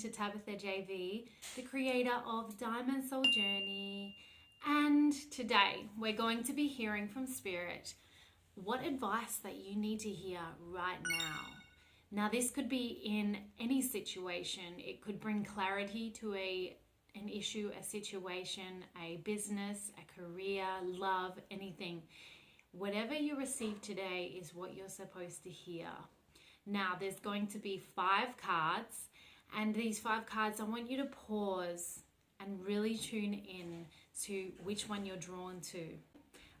to Tabitha JV, the creator of Diamond Soul Journey. And today we're going to be hearing from Spirit what advice that you need to hear right now. Now, this could be in any situation. It could bring clarity to an issue, a situation, a business, a career, love, anything. Whatever you receive today is what you're supposed to hear. Now, there's going to be 5 cards, and these 5 cards, I want you to pause and really tune in to which one you're drawn to.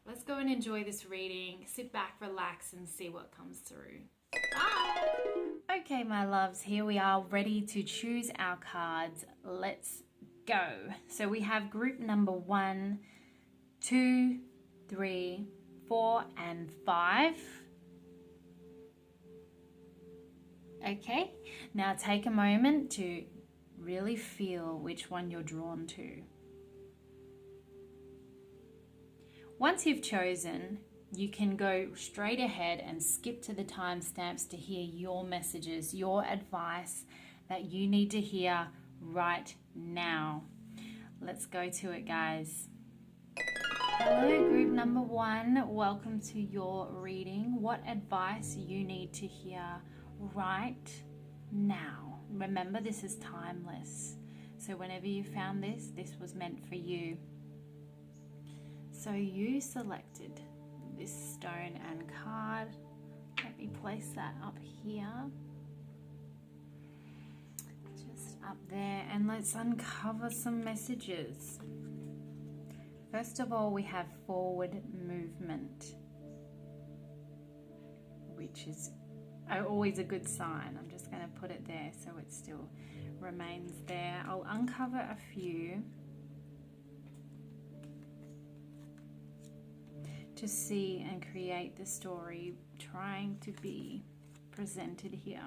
Let's go and enjoy this reading. Sit back, relax, and see what comes through. Bye! Okay, my loves, here we are ready to choose our cards. Let's go. So we have group number 1, 2, 3, 4, and 5. Okay, now take a moment to really feel which one you're drawn to. Once you've chosen, you can go straight ahead and skip to the timestamps to hear your messages, your advice that you need to hear right now. Let's go to it, guys. Hello, group number 1. Welcome to your reading. What advice you need to hear right now. Remember, this is timeless. So whenever you found this, this was meant for you. So you selected this stone and card. Let me place that up here. Just up there, and let's uncover some messages. First of all, we have forward movement, which is always a good sign. I'm just going to put it there so it still remains there. I'll uncover a few to see and create the story trying to be presented here.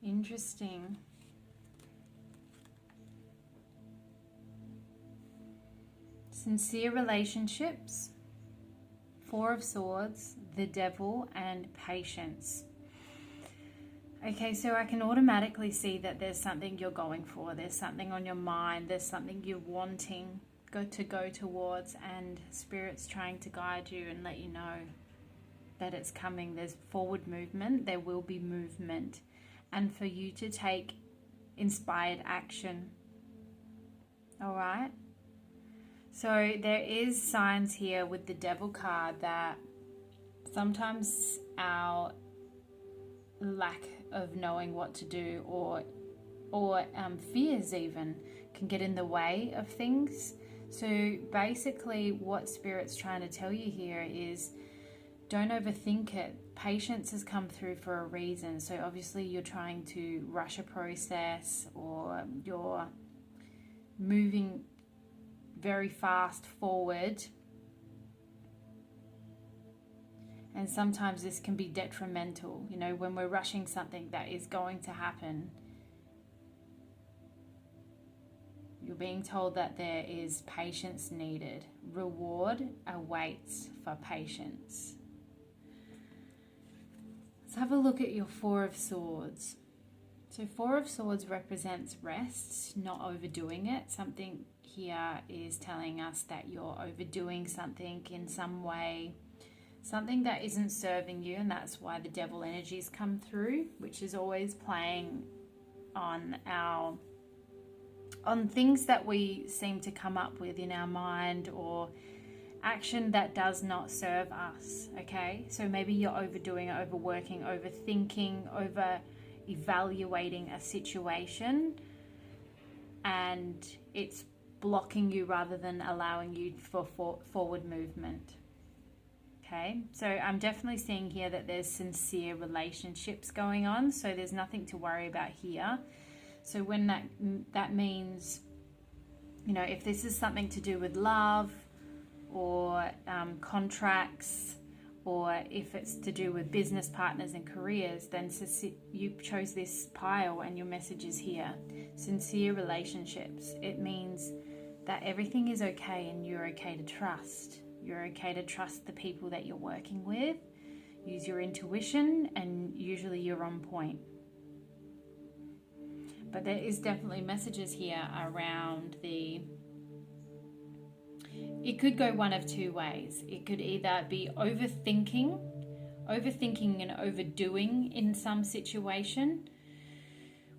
Interesting. Sincere relationships, 4 of Swords, the Devil, and patience. Okay, so I can automatically see that there's something you're going for. There's something on your mind. There's something you're wanting to go towards, and Spirit's trying to guide you and let you know that it's coming. There's forward movement. There will be movement, and for you to take inspired action. All right? So there is signs here with the Devil card that sometimes our lack of knowing what to do or fears even can get in the way of things. So basically what Spirit's trying to tell you here is don't overthink it. Patience has come through for a reason. So obviously you're trying to rush a process, or you're moving very fast forward, and sometimes this can be detrimental. You know, when we're rushing something that is going to happen, you're being told that there is patience needed. Reward awaits for patience. Let's have a look at your 4 of Swords. So 4 of Swords represents rest, not overdoing it. Something here is telling us that you're overdoing something in some way, something that isn't serving you, and that's why the Devil energies come through, which is always playing on things that we seem to come up with in our mind, or action that does not serve us. Okay, so maybe you're overdoing it, overworking, overthinking, over evaluating a situation, and it's blocking you rather than allowing you for forward movement. Okay, so I'm definitely seeing here that there's sincere relationships going on, so there's nothing to worry about here. So when that means, you know, if this is something to do with love or contracts, or if it's to do with business partners and careers, then you chose this pile and your message is here. Sincere relationships. It means that everything is okay and you're okay to trust. You're okay to trust the people that you're working with. use your intuition, and usually you're on point. But there is definitely messages here around it could go one of two ways. It could either be overthinking and overdoing in some situation,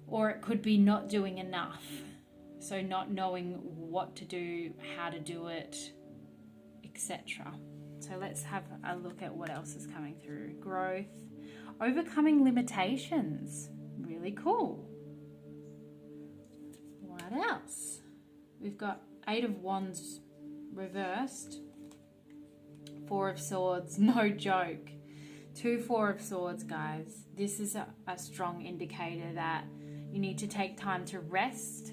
or it could be not doing enough. So not knowing what to do, how to do it, etc. So let's have a look at what else is coming through. Growth, overcoming limitations. Really cool. What else? We've got 8 of Wands reversed. 4 of Swords, no joke. 2 4 of Swords, guys. This is a strong indicator that you need to take time to rest,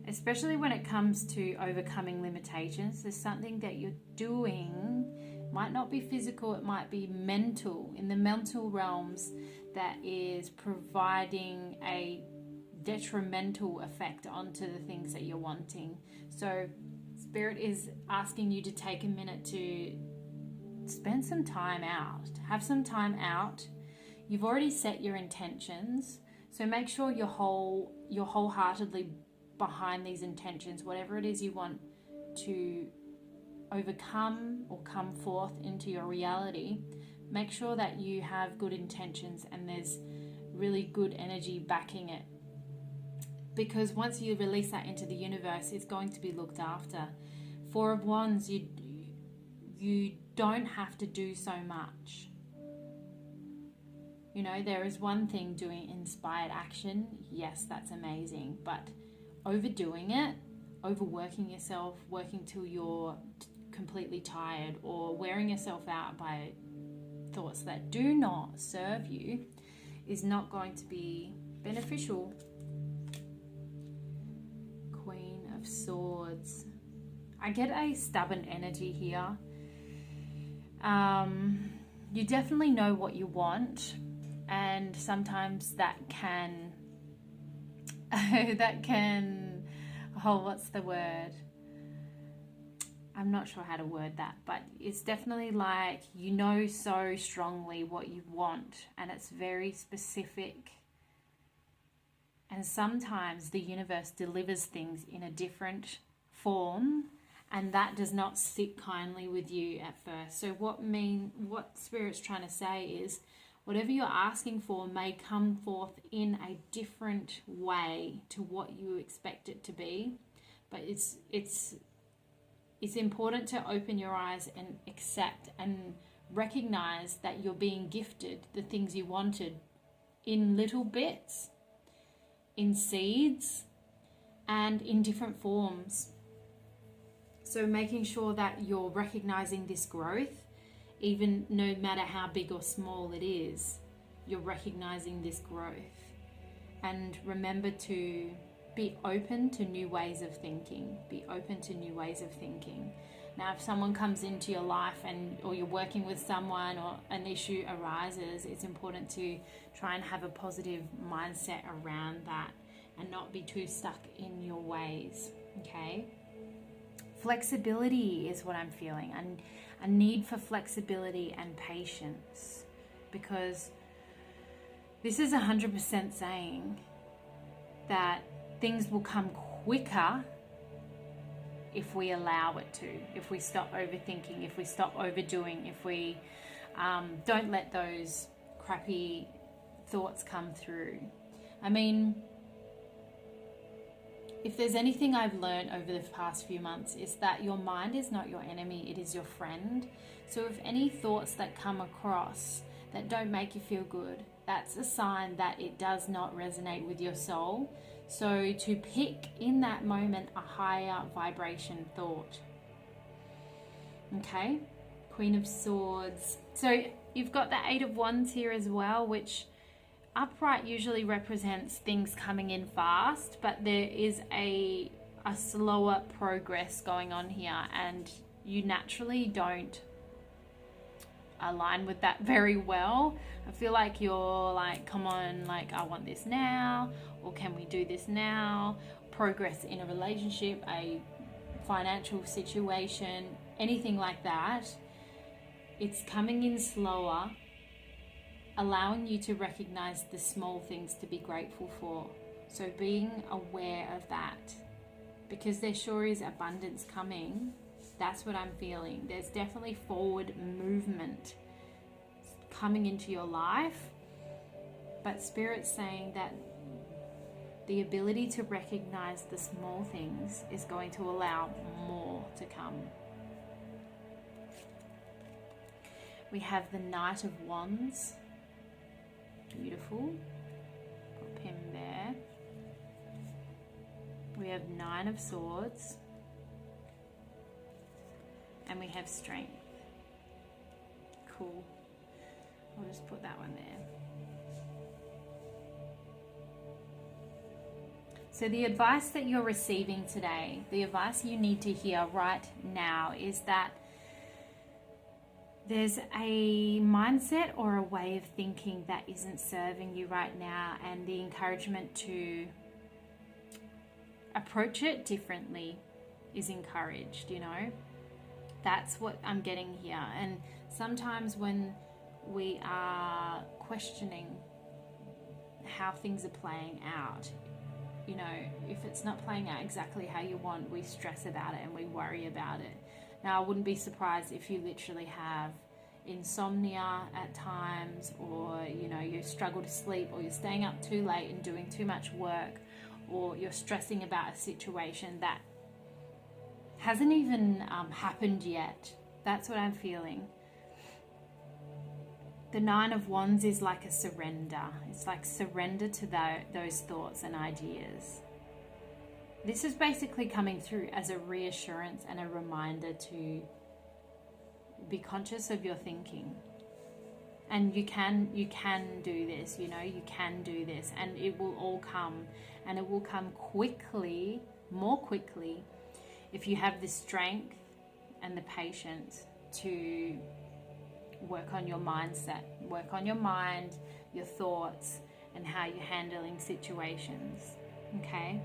especially when it comes to overcoming limitations. There's something that you're doing, might not be physical, it might be mental, in the mental realms, that is providing a detrimental effect onto the things that you're wanting. So Spirit is asking you to take a minute to spend some time out, have some time out. You've already set your intentions, so make sure you're wholeheartedly behind these intentions, whatever it is you want to overcome or come forth into your reality. Make sure that you have good intentions and there's really good energy backing it, because once you release that into the universe, it's going to be looked after. 4 of Wands, you don't have to do so much. You know, there is one thing doing inspired action. Yes, that's amazing. But overdoing it, overworking yourself, working till you're completely tired, or wearing yourself out by thoughts that do not serve you, is not going to be beneficial. Queen of Swords. I get a stubborn energy here. You definitely know what you want, and sometimes that can what's the word? I'm not sure how to word that, but it's definitely like you know so strongly what you want, and it's very specific. And sometimes the universe delivers things in a different form, and that does not sit kindly with you at first. So what Spirit's trying to say is, whatever you're asking for may come forth in a different way to what you expect it to be. But it's important to open your eyes and accept and recognize that you're being gifted the things you wanted in little bits, in seeds, and in different forms. So making sure that you're recognizing this growth, even no matter how big or small it is, you're recognizing this growth. And remember to be open to new ways of thinking. Be open to new ways of thinking. Now, if someone comes into your life or you're working with someone or an issue arises, it's important to try and have a positive mindset around that and not be too stuck in your ways, okay? Flexibility is what I'm feeling, and a need for flexibility and patience, because this is 100% saying that things will come quicker if we allow it to, if we stop overthinking, if we stop overdoing, if we don't let those crappy thoughts come through. I mean, if there's anything I've learned over the past few months, is that your mind is not your enemy, it is your friend. So if any thoughts that come across that don't make you feel good, that's a sign that it does not resonate with your soul. So to pick in that moment a higher vibration thought. Okay, Queen of Swords. So you've got the 8 of Wands here as well, which upright usually represents things coming in fast, but there is a slower progress going on here, and you naturally don't align with that very well. I feel like you're like, come on, like, I want this now, or can we do this now? Progress in a relationship, a financial situation, anything like that. It's coming in slower, allowing you to recognize the small things to be grateful for. So being aware of that, because there sure is abundance coming. That's what I'm feeling. There's definitely forward movement coming into your life, but Spirit's saying that the ability to recognize the small things is going to allow more to come. We have the Knight of Wands. Beautiful. Pop him there. We have Nine of Swords. And we have Strength. Cool. I'll just put that one there. So the advice that you're receiving today, the advice you need to hear right now is that there's a mindset or a way of thinking that isn't serving you right now, and the encouragement to approach it differently is encouraged, you know. That's what I'm getting here. And sometimes when we are questioning how things are playing out, you know, if it's not playing out exactly how you want, we stress about it and we worry about it. Now, I wouldn't be surprised if you literally have insomnia at times, or, you know, you struggle to sleep, or you're staying up too late and doing too much work, or you're stressing about a situation that hasn't even happened yet. That's what I'm feeling. The Nine of Wands is like a surrender. It's like surrender to those thoughts and ideas. This is basically coming through as a reassurance and a reminder to be conscious of your thinking. And you can do this, you know, you can do this, and it will all come, and it will come quickly, more quickly, if you have the strength and the patience to work on your mindset, work on your mind, your thoughts, and how you're handling situations. Okay?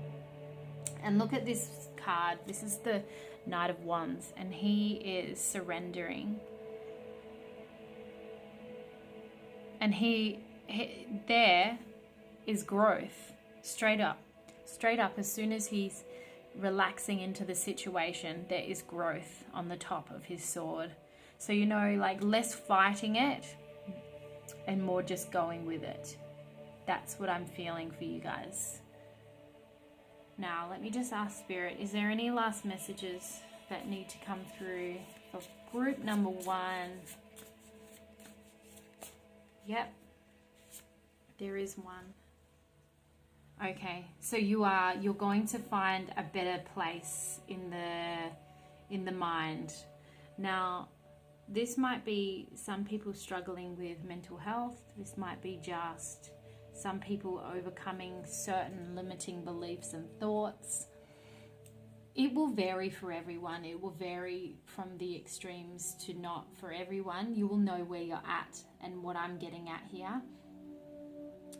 And look at this card. This is the Knight of Wands, and he is surrendering. And he there is growth, straight up. As soon as he's relaxing into the situation, there is growth on the top of his sword. So, you know, like less fighting it and more just going with it. That's what I'm feeling for you guys. Now, let me just ask Spirit, is there any last messages that need to come through for group number 1? Yep, there is one. Okay, so you're going to find a better place in the mind. Now, this might be some people struggling with mental health. This might be just some people overcoming certain limiting beliefs and thoughts. It will vary for everyone. It will vary from the extremes to not for everyone. You will know where you're at and what I'm getting at here.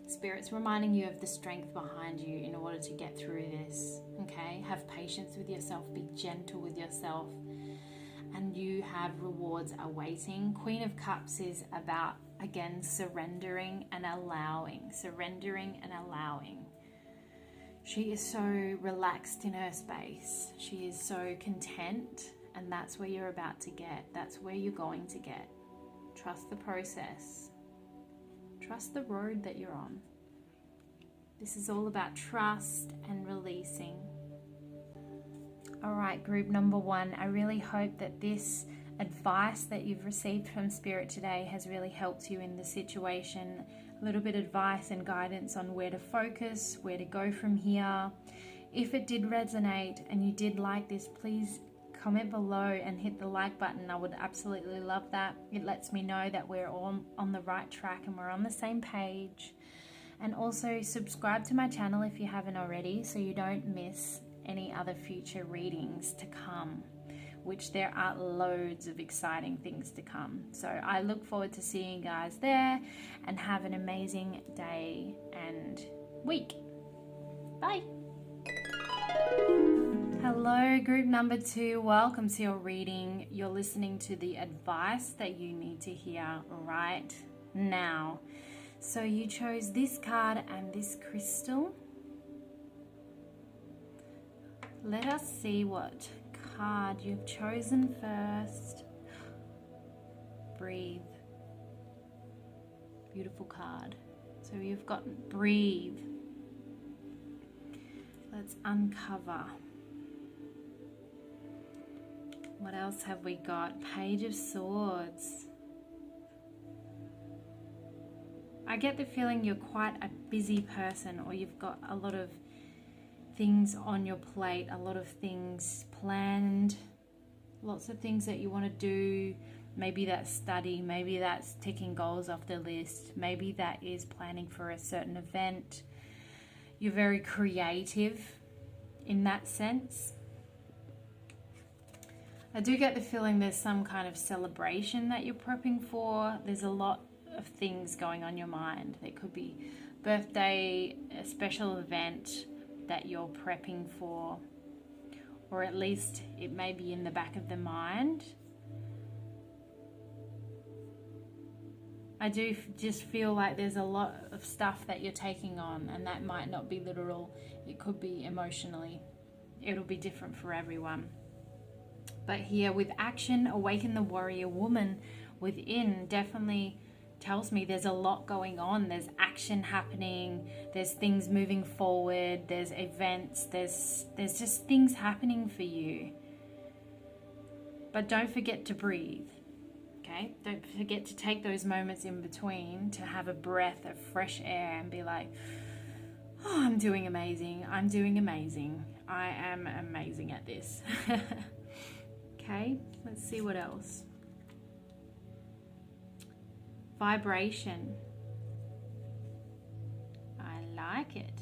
Spirit's reminding you of the strength behind you in order to get through this. Okay? Have patience with yourself. Be gentle with yourself. And you have rewards awaiting. Queen of Cups is about, again, surrendering and allowing. Surrendering and allowing. She is so relaxed in her space. She is so content, and that's where you're about to get. That's where you're going to get. Trust the process. Trust the road that you're on. This is all about trust and releasing. All right, group number 1, I really hope that this advice that you've received from Spirit today has really helped you in the situation. A little bit of advice and guidance on where to focus, where to go from here. If it did resonate and you did like this, please comment below and hit the like button. I would absolutely love that. It lets me know that we're all on the right track and we're on the same page. And also subscribe to my channel if you haven't already, so you don't miss any other future readings to come, which there are loads of exciting things to come. So I look forward to seeing you guys there, and have an amazing day and week. Bye. Hello, group number 2. Welcome to your reading. You're listening to the advice that you need to hear right now. So you chose this card and this crystal. Let us see what card you've chosen first. Breathe. Beautiful card. So you've got breathe. Let's uncover. What else have we got? Page of Swords. I get the feeling you're quite a busy person, or you've got a lot of things on your plate, a lot of things planned, lots of things that you want to do. Maybe that's study, maybe that's ticking goals off the list, maybe that is planning for a certain event. You're very creative in that sense. I do get the feeling there's some kind of celebration that you're prepping for. There's a lot of things going on your mind. There could be birthday, a special event that you're prepping for, or at least it may be in the back of the mind. I do just feel like there's a lot of stuff that you're taking on, and that might not be literal. It could be emotionally. It'll be different for everyone. But here with action, awaken the warrior woman within definitely tells me there's a lot going on. There's action happening. There's things moving forward. There's events. There's just things happening for you. But don't forget to breathe. Okay? Don't forget to take those moments in between to have a breath of fresh air and be like, oh, I'm doing amazing. I'm doing amazing. I am amazing at this. Okay, let's see what else. Vibration. I like it.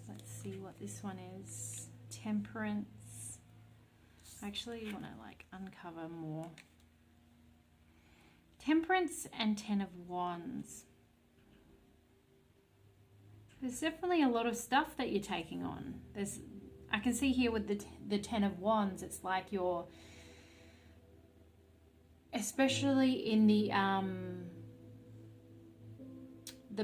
Let's see what this one is. Temperance. Actually, you want to like uncover more. Temperance and Ten of Wands. There's definitely a lot of stuff that you're taking on. I can see here with the Ten of Wands, it's like you're, especially in the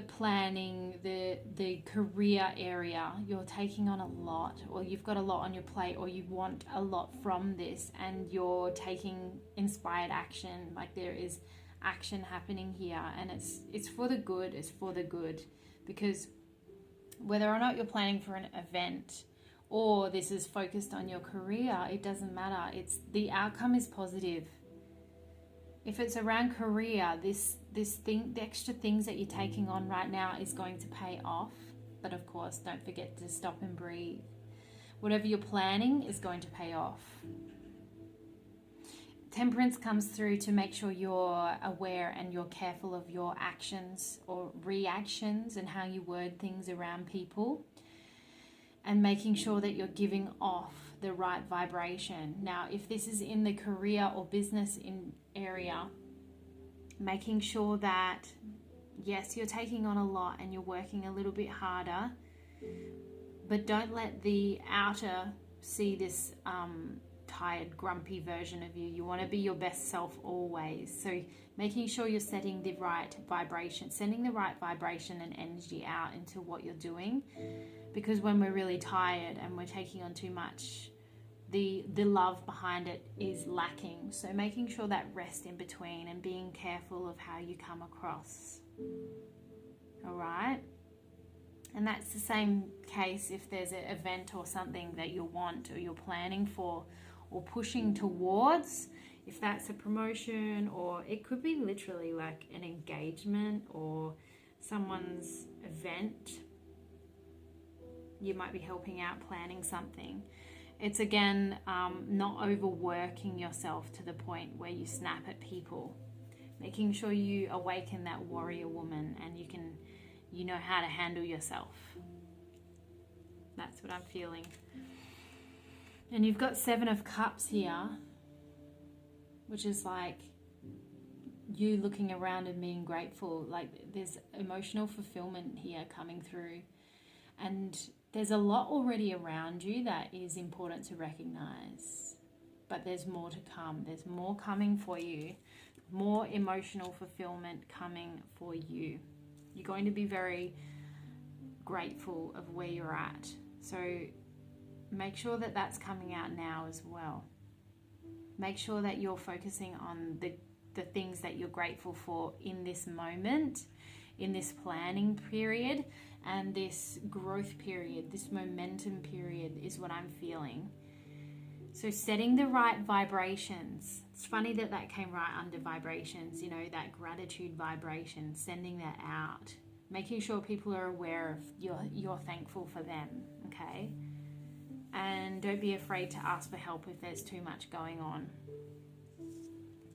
planning, the career area, you're taking on a lot, or you've got a lot on your plate, or you want a lot from this, and you're taking inspired action. Like there is action happening here, and it's for the good. It's for the good, because whether or not you're planning for an event, or this is focused on your career, it doesn't matter. The outcome is positive. If it's around career, this thing, the extra things that you're taking on right now is going to pay off. But of course, don't forget to stop and breathe. Whatever you're planning is going to pay off. Temperance comes through to make sure you're aware and you're careful of your actions or reactions and how you word things around people, and making sure that you're giving off the right vibration. Now, if this is in the career or business area, making sure that, yes, you're taking on a lot and you're working a little bit harder, but don't let the outer see this tired, grumpy version of you. You want to be your best self always. So making sure you're setting the right vibration, sending the right vibration and energy out into what you're doing. Because when we're really tired and we're taking on too much, the love behind it is lacking. So making sure that rest in between and being careful of how you come across. All right? And that's the same case if there's an event or something that you want or you're planning for or pushing towards. If that's a promotion, or it could be literally like an engagement or someone's event. You might be helping out, planning something. It's again, not overworking yourself to the point where you snap at people. Making sure you awaken that warrior woman and you know how to handle yourself. That's what I'm feeling. And you've got Seven of Cups here, which is like you looking around and being grateful. Like there's emotional fulfillment here coming through. And there's a lot already around you that is important to recognize. But there's more to come. There's more coming for you. more emotional fulfillment coming for you. You're going to be very grateful of where you're at. So make sure that that's coming out now as well. Make sure that you're focusing on the things that you're grateful for in this moment, in this planning period, and this growth period, this momentum period is what I'm feeling. So setting the right vibrations. It's funny that that came right under vibrations, you know, that gratitude vibration, sending that out, making sure people are aware of you're thankful for them, okay? And don't be afraid to ask for help if there's too much going on.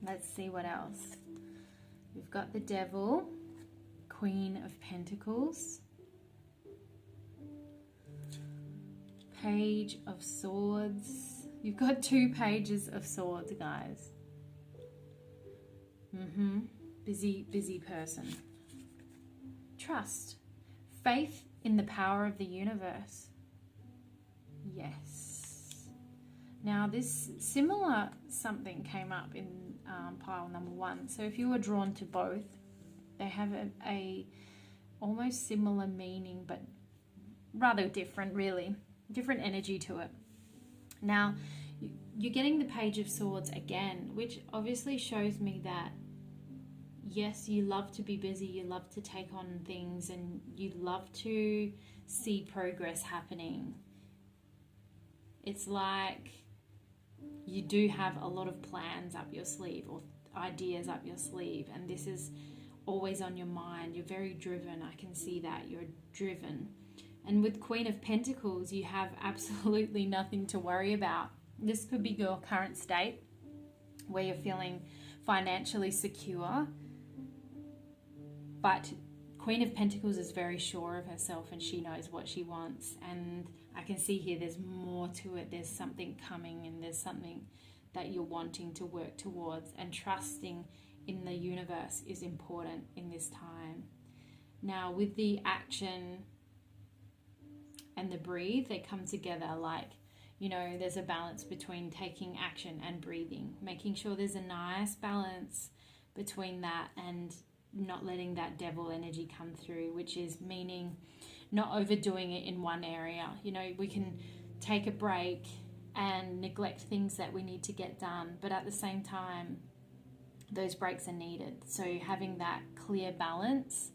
Let's see what else. We've got the Devil, Queen of Pentacles, Page of Swords. You've got 2 pages of swords, guys. Busy person. Trust. Faith in the power of the universe. Yes. Now this similar something came up in pile number 1. So if you were drawn to both, they have a almost similar meaning, but rather different, really. Different energy to it. Now, you're getting the Page of Swords again, which obviously shows me that, yes, you love to be busy, you love to take on things, and you love to see progress happening. It's like you do have a lot of plans up your sleeve or ideas up your sleeve, and this is always on your mind. You're very driven. I can see that. You're driven. And with Queen of Pentacles, you have absolutely nothing to worry about. This could be your current state where you're feeling financially secure. But Queen of Pentacles is very sure of herself and she knows what she wants. And I can see here there's more to it. There's something coming and there's something that you're wanting to work towards. And trusting in the universe is important in this time. Now with the action and the breathe, they come together like, you know, there's a balance between taking action and breathing, making sure there's a nice balance between that and not letting that devil energy come through, which is meaning not overdoing it in one area. You know, we can take a break and neglect things that we need to get done, but at the same time, those breaks are needed. So having that clear balance,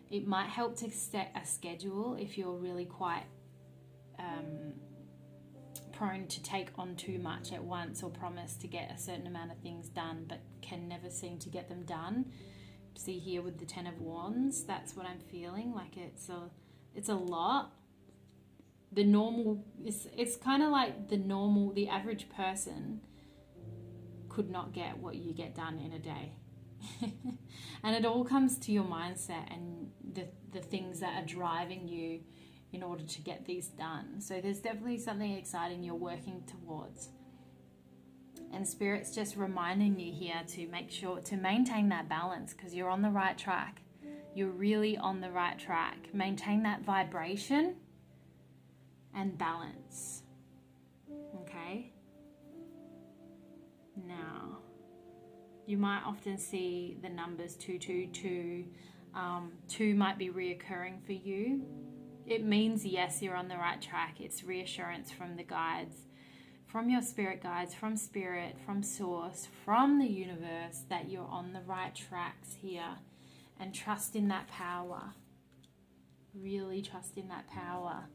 it might help to set a schedule if you're really quite prone to take on too much at once or promise to get a certain amount of things done but can never seem to get them done. See here with the Ten of Wands, that's what I'm feeling, like it's a lot. The normal, it's kind of like the average person could not get what you get done in a day. And it all comes to your mindset and the things that are driving you in order to get these done. So there's definitely something exciting you're working towards. And Spirit's just reminding you here to make sure to maintain that balance because you're on the right track. You're really on the right track. Maintain that vibration and balance. Okay? Now, you might often see the numbers 222. 2 might be reoccurring for you. It means, yes, you're on the right track. It's reassurance from the guides, from your spirit guides, from spirit, from source, from the universe that you're on the right tracks here. And trust in that power. Really trust in that power.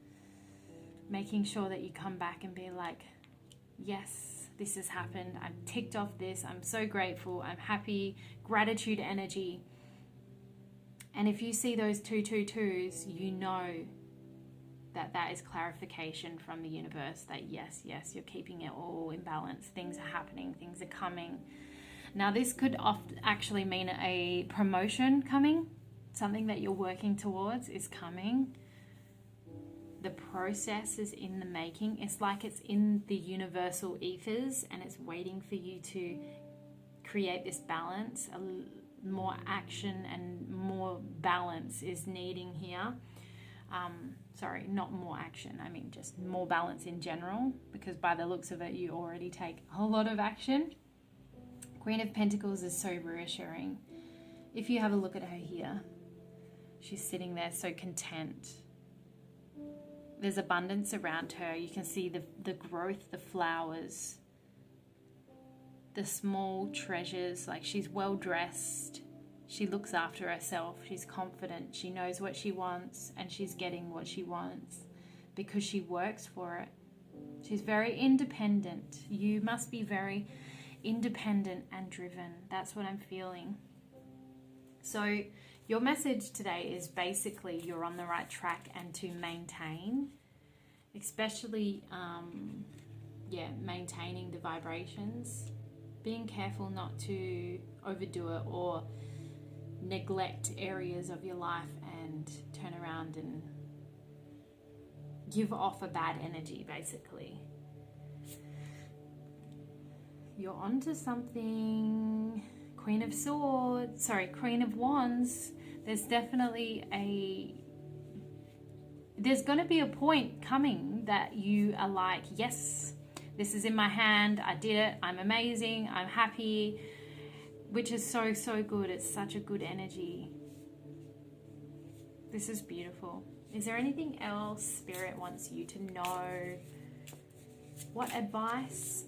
Making sure that you come back and be like, yes, this has happened. I've ticked off this. I'm so grateful. I'm happy. Gratitude energy. And if you see those 222s, you know that that is clarification from the universe that yes, you're keeping it all in balance. Things are happening. Things are coming. Now, this could actually mean a promotion coming. Something that you're working towards is coming. The process is in the making. It's like it's in the universal ethers and it's waiting for you to create this balance. More action and more balance is needing here. Sorry, not more action. I mean just more balance in general, because by the looks of it, you already take a lot of action. Queen of Pentacles is so reassuring. If you have a look at her here, she's sitting there so content. There's abundance around her. You can see the growth, the flowers, the small treasures. Like, she's well dressed. She looks after herself. She's confident. She knows what she wants, and she's getting what she wants because she works for it. She's very independent. You must be very independent and driven. That's what I'm feeling. So your message today is basically you're on the right track and to maintain, especially, maintaining the vibrations, being careful not to overdo it or neglect areas of your life and turn around and give off a bad energy, basically. You're onto something. Queen of Wands. There's definitely there's going to be a point coming that you are like, yes, this is in my hand. I did it. I'm amazing. I'm happy, which is so, so good. It's such a good energy. This is beautiful. Is there anything else Spirit wants you to know? What advice?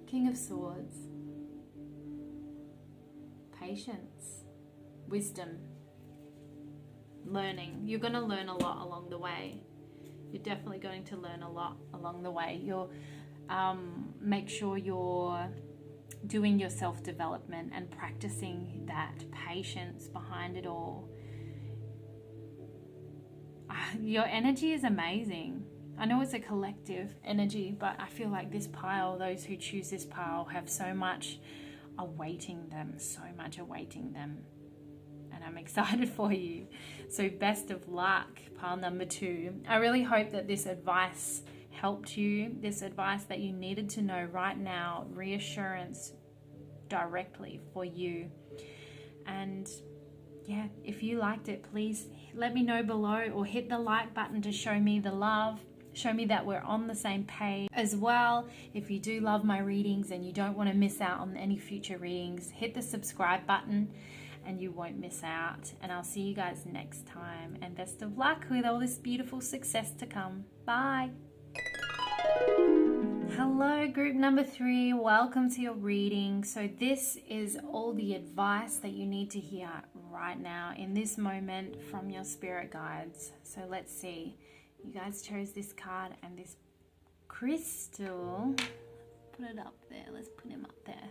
King of Swords. Patience. Wisdom. Learning. You're going to learn a lot along the way. You're definitely going to learn a lot along the way. You'll make sure you're doing your self-development and practicing that patience behind it all. Your energy is amazing. I know it's a collective energy, but I feel like this pile, those who choose this pile, have so much awaiting them, and I'm excited for you. So best of luck, pile number 2. I really hope that this advice helped you, this advice that you needed to know right now, reassurance directly for you. And yeah, if you liked it, please let me know below or hit the like button to show me the love. Show me that we're on the same page as well. If you do love my readings and you don't want to miss out on any future readings, hit the subscribe button and you won't miss out. And I'll see you guys next time. And best of luck with all this beautiful success to come. Bye. Hello, group number 3. Welcome to your reading. So this is all the advice that you need to hear right now in this moment from your spirit guides. So let's see. You guys chose this card and this crystal. Put it up there. Let's put him up there.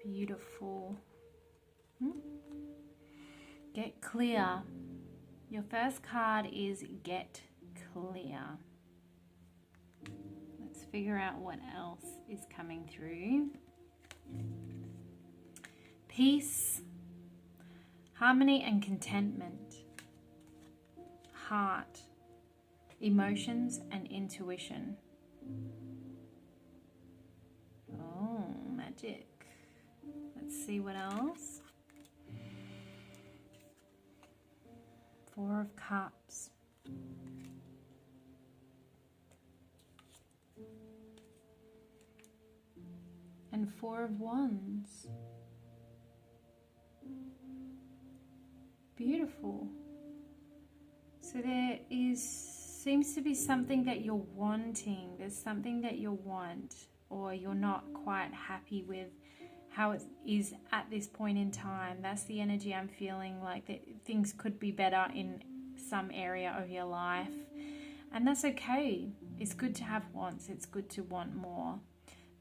Beautiful. Get clear. Your first card is get clear. Let's figure out what else is coming through. Peace, harmony and contentment. Heart, emotions and intuition. Oh, magic. Let's see what else. 4 of Cups. And 4 of Wands. Beautiful. So there seems to be something that you're wanting. There's something that you want, or you're not quite happy with how it is at this point in time. That's the energy I'm feeling, like that things could be better in some area of your life. And that's okay. It's good to have wants. It's good to want more.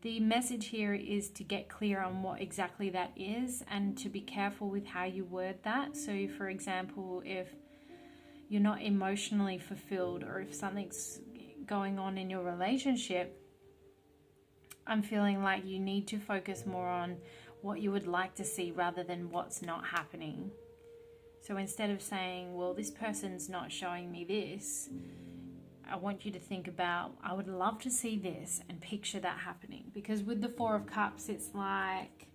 The message here is to get clear on what exactly that is and to be careful with how you word that. So for example, if you're not emotionally fulfilled or if something's going on in your relationship, I'm feeling like you need to focus more on what you would like to see rather than what's not happening. So instead of saying, well, this person's not showing me this, I want you to think about, I would love to see this, and picture that happening. Because with the 4 of Cups, it's like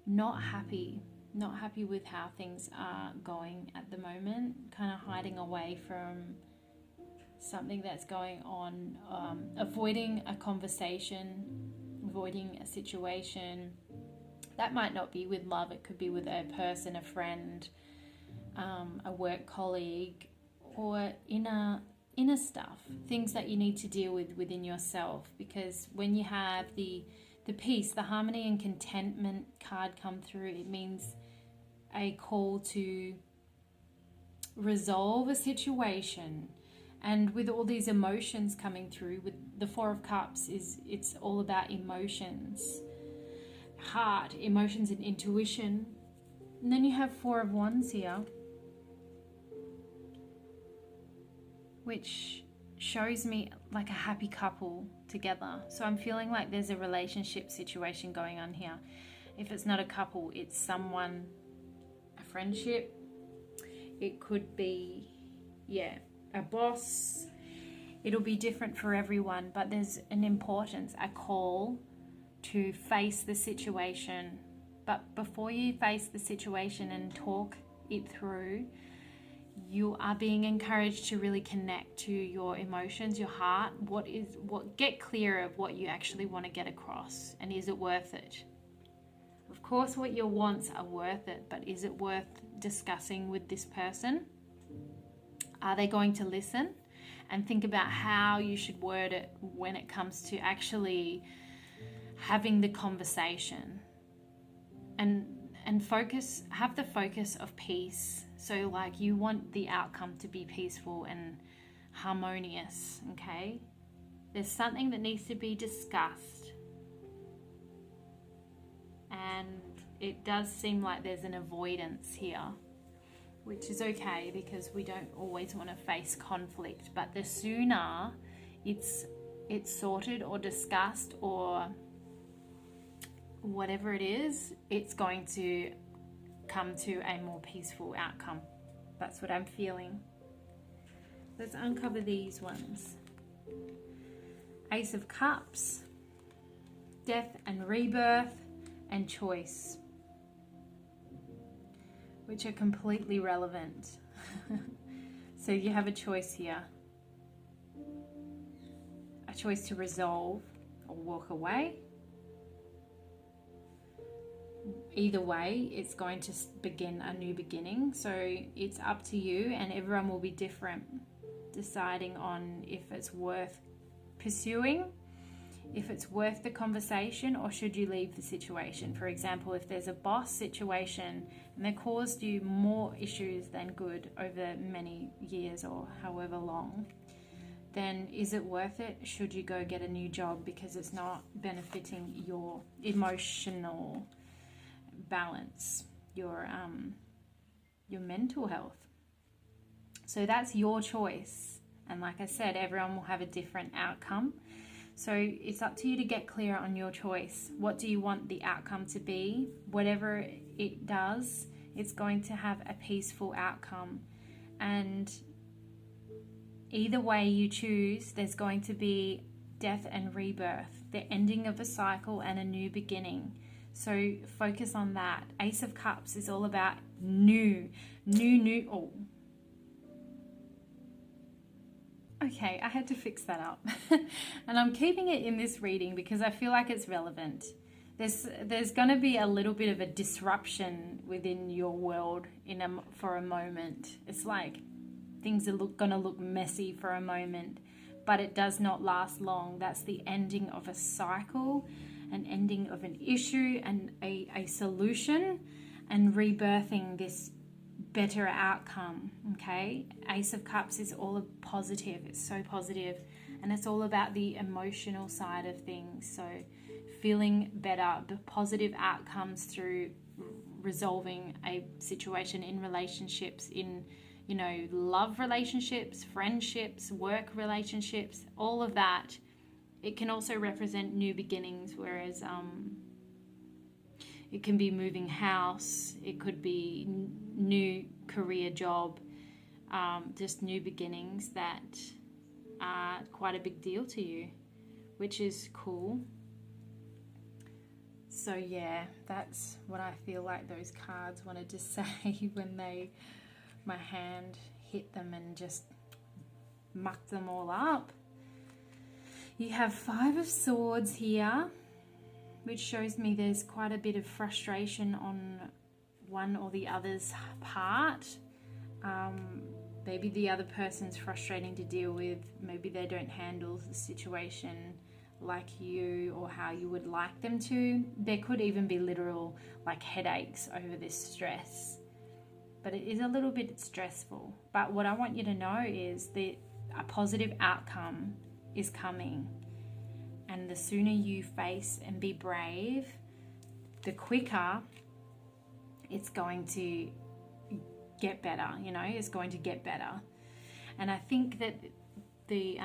not happy with how things are going at the moment, kind of hiding away from something that's going on, avoiding a conversation, avoiding a situation. That might not be with love, it could be with a person, a friend, a work colleague, or inner stuff, things that you need to deal with within yourself. Because when you have the peace, the harmony and contentment card come through, it means a call to resolve a situation. And with all these emotions coming through, with the Four of Cups, it's all about emotions, heart, emotions and intuition. And then you have Four of Wands here, which shows me like a happy couple together. So I'm feeling like there's a relationship situation going on here. If it's not a couple, it's someone, a friendship. It could be, a boss. It'll be different for everyone, but there's an importance, a call to face the situation. But before you face the situation and talk it through, you are being encouraged to really connect to your emotions, your heart. Get clear of what you actually want to get across, and is it worth it? Of course, what your wants are worth it, but is it worth discussing with this person? Are they going to listen? And think about how you should word it when it comes to actually having the conversation. And have the focus of peace. So like, you want the outcome to be peaceful and harmonious, okay? There's something that needs to be discussed. And it does seem like there's an avoidance here, which is okay because we don't always want to face conflict. But the sooner it's sorted or discussed or whatever it is, it's going to come to a more peaceful outcome. That's what I'm feeling. Let's uncover these ones. Ace of Cups, death and rebirth, and choice, which are completely relevant. So you have a choice here. A choice to resolve or walk away. Either way, it's going to begin a new beginning. So it's up to you, and everyone will be different, deciding on if it's worth pursuing, if it's worth the conversation, or should you leave the situation. For example, if there's a boss situation and they caused you more issues than good over many years or however long, then is it worth it? Should you go get a new job because it's not benefiting your emotional balance, your mental health? So that's your choice. And like I said, everyone will have a different outcome. So it's up to you to get clear on your choice. What do you want the outcome to be? Whatever it does, it's going to have a peaceful outcome. And either way you choose, there's going to be death and rebirth, the ending of a cycle and a new beginning. So focus on that. Ace of Cups is all about new. Oh. Okay, I had to fix that up. And I'm keeping it in this reading because I feel like it's relevant. There's going to be a little bit of a disruption within your world for a moment. It's like things are going to look messy for a moment, but it does not last long. That's the ending of a cycle, an ending of an issue, and a solution, and rebirthing this better outcome. Okay, Ace of Cups is all positive. It's so positive, and it's all about the emotional side of things. So feeling better, the positive outcomes through resolving a situation in relationships, in love relationships, friendships, work relationships, all of that. It can also represent new beginnings, whereas it can be moving house, it could be new career, job, just new beginnings that are quite a big deal to you, which is cool. So yeah, that's what I feel like those cards wanted to say when my hand hit them and just muck them all up. You have 5 of Swords here, which shows me there's quite a bit of frustration on one or the other's part. Maybe the other person's frustrating to deal with. Maybe they don't handle the situation like you or how you would like them to. There could even be literal like headaches over this stress. But it is a little bit stressful. But what I want you to know is that a positive outcome is coming. And the sooner you face and be brave, the quicker it's going to get better, you know, it's going to get better. And I think that the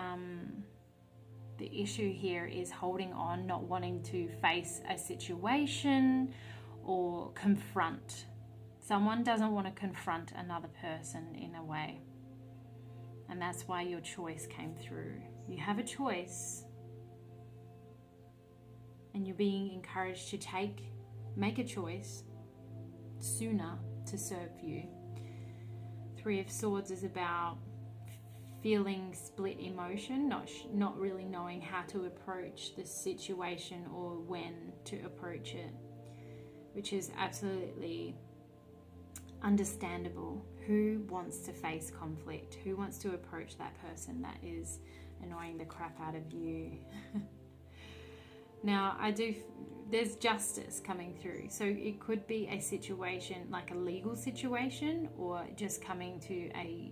issue here is holding on, not wanting to face a situation or confront. Someone doesn't want to confront another person in a way. And that's why your choice came through. You have a choice. And you're being encouraged to make a choice sooner to serve you. 3 of Swords is about feeling split emotion, not really knowing how to approach the situation or when to approach it, which is absolutely understandable. Who wants to face conflict? Who wants to approach that person that is annoying the crap out of you? Now, there's justice coming through. So it could be a situation, like a legal situation, or just coming to a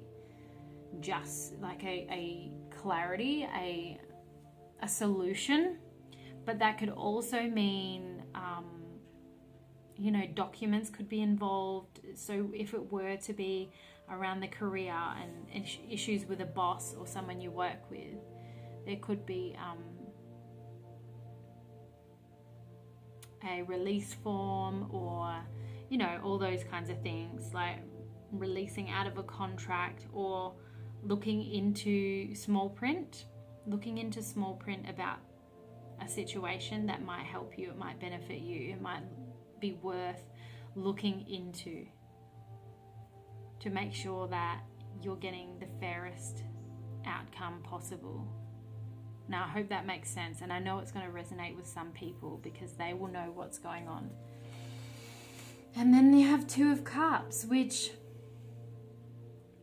clarity, a solution. But that could also mean, you know, documents could be involved. So if it were to be around the career and issues with a boss or someone you work with, there could be a release form, or, you know, all those kinds of things, like releasing out of a contract, or looking into small print about a situation that might help you, it might benefit you, it might be worth looking into to make sure that you're getting the fairest outcome possible. Now, I hope that makes sense, and I know it's going to resonate with some people because they will know what's going on. And then you have 2 of Cups, which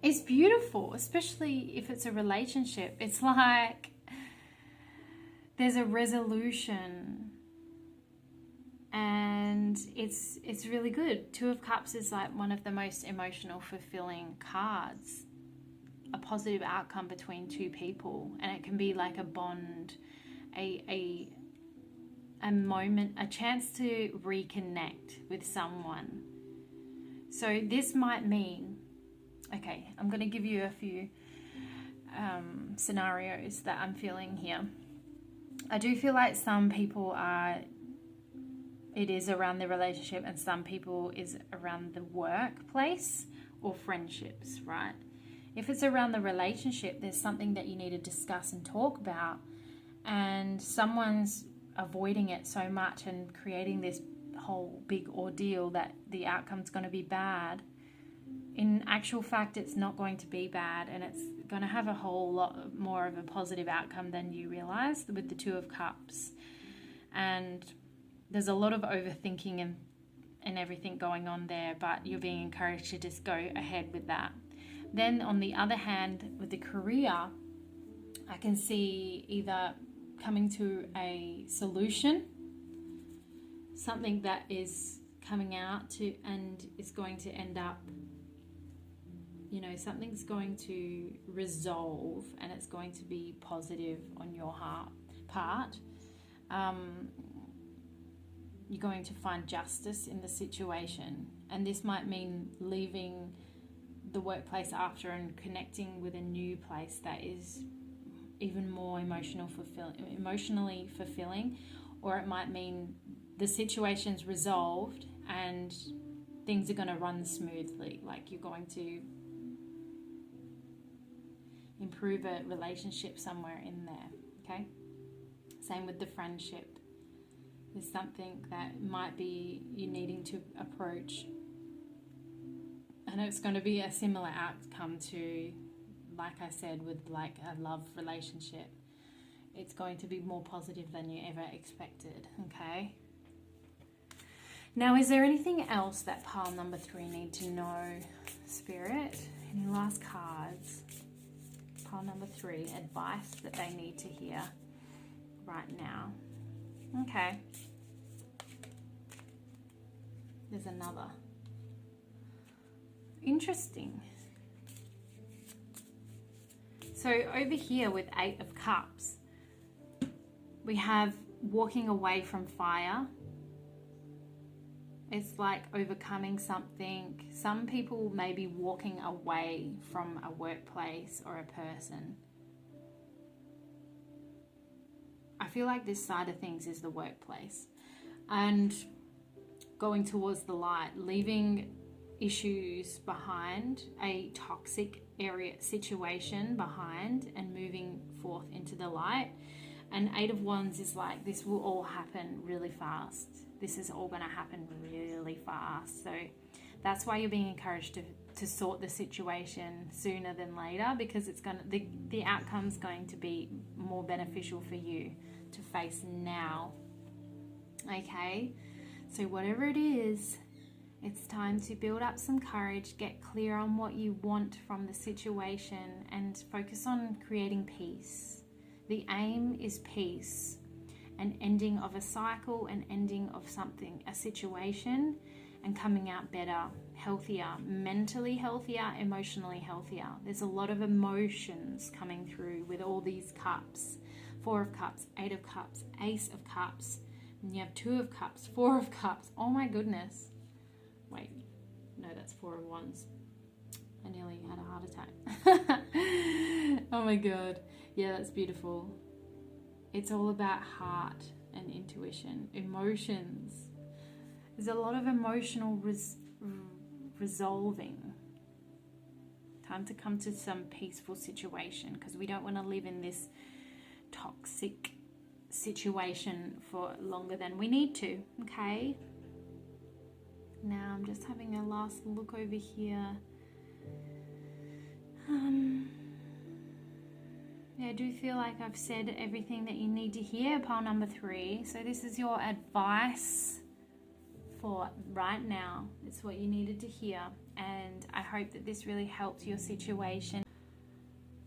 is beautiful, especially if it's a relationship. It's like there's a resolution, and it's really good. 2 of Cups is like one of the most emotional, fulfilling cards. A positive outcome between 2 people, and it can be like a bond, a moment, a chance to reconnect with someone. So this might mean, okay, I'm going to give you a few scenarios that I'm feeling here. I do feel like some people it is around the relationship, and some people is around the workplace or friendships, right? If it's around the relationship, there's something that you need to discuss and talk about, and someone's avoiding it so much and creating this whole big ordeal that the outcome's going to be bad. In actual fact, it's not going to be bad, and it's going to have a whole lot more of a positive outcome than you realize with the 2 of Cups. And there's a lot of overthinking and everything going on there, but you're being encouraged to just go ahead with that. Then on the other hand, with the career, I can see either coming to a solution, something that is coming out to and is going to end up, you know, something's going to resolve and it's going to be positive on your part. You're going to find justice in the situation, and this might mean leaving the workplace after and connecting with a new place that is even more emotionally fulfilling, or it might mean the situation's resolved and things are going to run smoothly, like you're going to improve a relationship somewhere in there. Okay, same with the friendship. There's something that might be you needing to approach, and it's going to be a similar outcome to like I said, with like a love relationship, it's going to be more positive than you ever expected, okay? Now, is there anything else that pile number 3 need to know, Spirit? Any last cards? Pile number 3, advice that they need to hear right now. Okay. There's another. Interesting. So over here with 8 of Cups, we have walking away from fire. It's like overcoming something. Some people may be walking away from a workplace or a person. I feel like this side of things is the workplace. And going towards the light, leaving issues behind, a toxic situation behind, and moving forth into the light. And 8 of Wands is like, this will all happen really fast. This is all going to happen really fast. So that's why you're being encouraged to sort the situation sooner than later, because it's going to, the outcome's going to be more beneficial for you to face now. Okay? So whatever it is, it's time to build up some courage, get clear on what you want from the situation, and focus on creating peace. The aim is peace, an ending of a cycle, an ending of something, a situation, and coming out better, healthier, mentally healthier, emotionally healthier. There's a lot of emotions coming through with all these cups. 4 of Cups, 8 of Cups, Ace of Cups, and you have 2 of Cups, 4 of Cups. Oh my goodness. Wait, no, that's 4 of Wands. I nearly had a heart attack. Oh my God. Yeah, that's beautiful. It's all about heart and intuition, emotions. There's a lot of emotional resolving. Time to come to some peaceful situation, because we don't want to live in this toxic situation for longer than we need to, okay? Now I'm just having a last look over here. Yeah, I do feel like I've said everything that you need to hear, pile number 3. So this is your advice for right now. It's what you needed to hear, and I hope that this really helped your situation.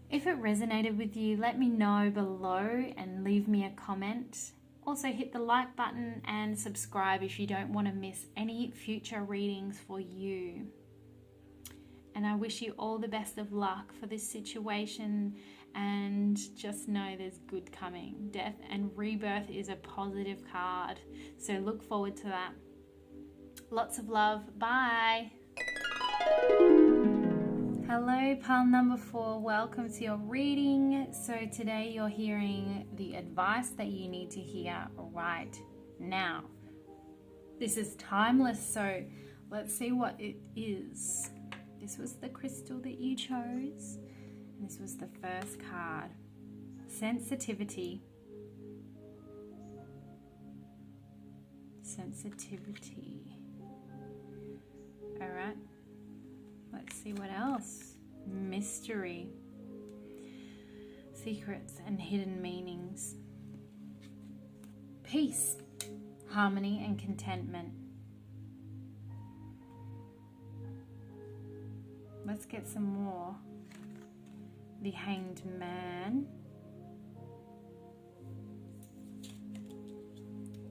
If it resonated with you, let me know below and leave me a comment. Also hit the like button and subscribe if you don't want to miss any future readings for you. And I wish you all the best of luck for this situation, and just know there's good coming. Death and rebirth is a positive card, so look forward to that. Lots of love. Bye. Hello, pile number 4. Welcome to your reading. So today you're hearing the advice that you need to hear right now. This is timeless, so let's see what it is. This was the crystal that you chose. And this was the first card. Sensitivity. Sensitivity. Alright. Let's see what else. Mystery. Secrets and hidden meanings. Peace. Harmony and contentment. Let's get some more. The Hanged Man.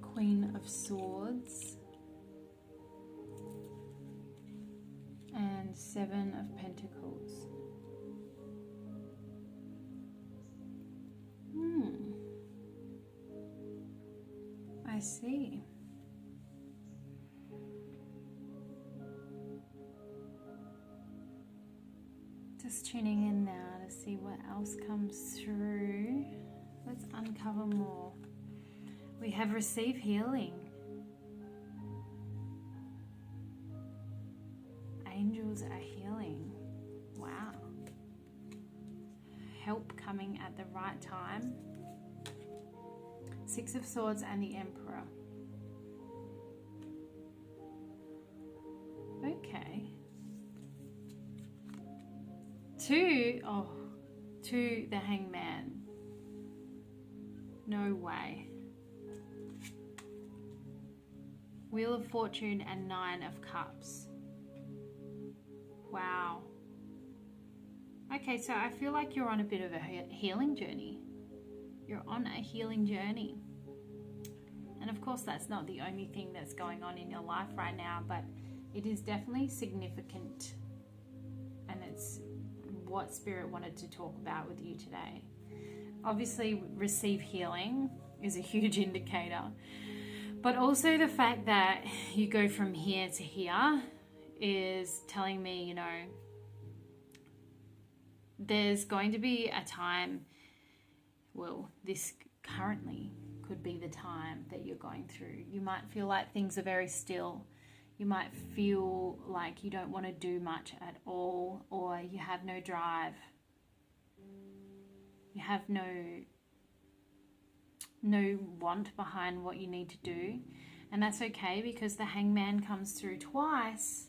Queen of Swords. And 7 of Pentacles. I see. Just tuning in now to see what else comes through. Let's uncover more. We have received healing. Angels are healing. Wow. Help coming at the right time. 6 of Swords and the Emperor. Okay. 2. Oh, to the Hangman. No way. Wheel of Fortune and 9 of Cups. Wow. Okay, so I feel like you're on a bit of a healing journey. You're on a healing journey. And of course, that's not the only thing that's going on in your life right now, but it is definitely significant. And it's what Spirit wanted to talk about with you today. Obviously, receive healing is a huge indicator. But also the fact that you go from here to here is telling me, you know, there's going to be a time, well, this currently could be the time that you're going through. You might feel like things are very still. You might feel like you don't want to do much at all, or you have no drive. You have no want behind what you need to do. And that's okay, because the Hangman comes through twice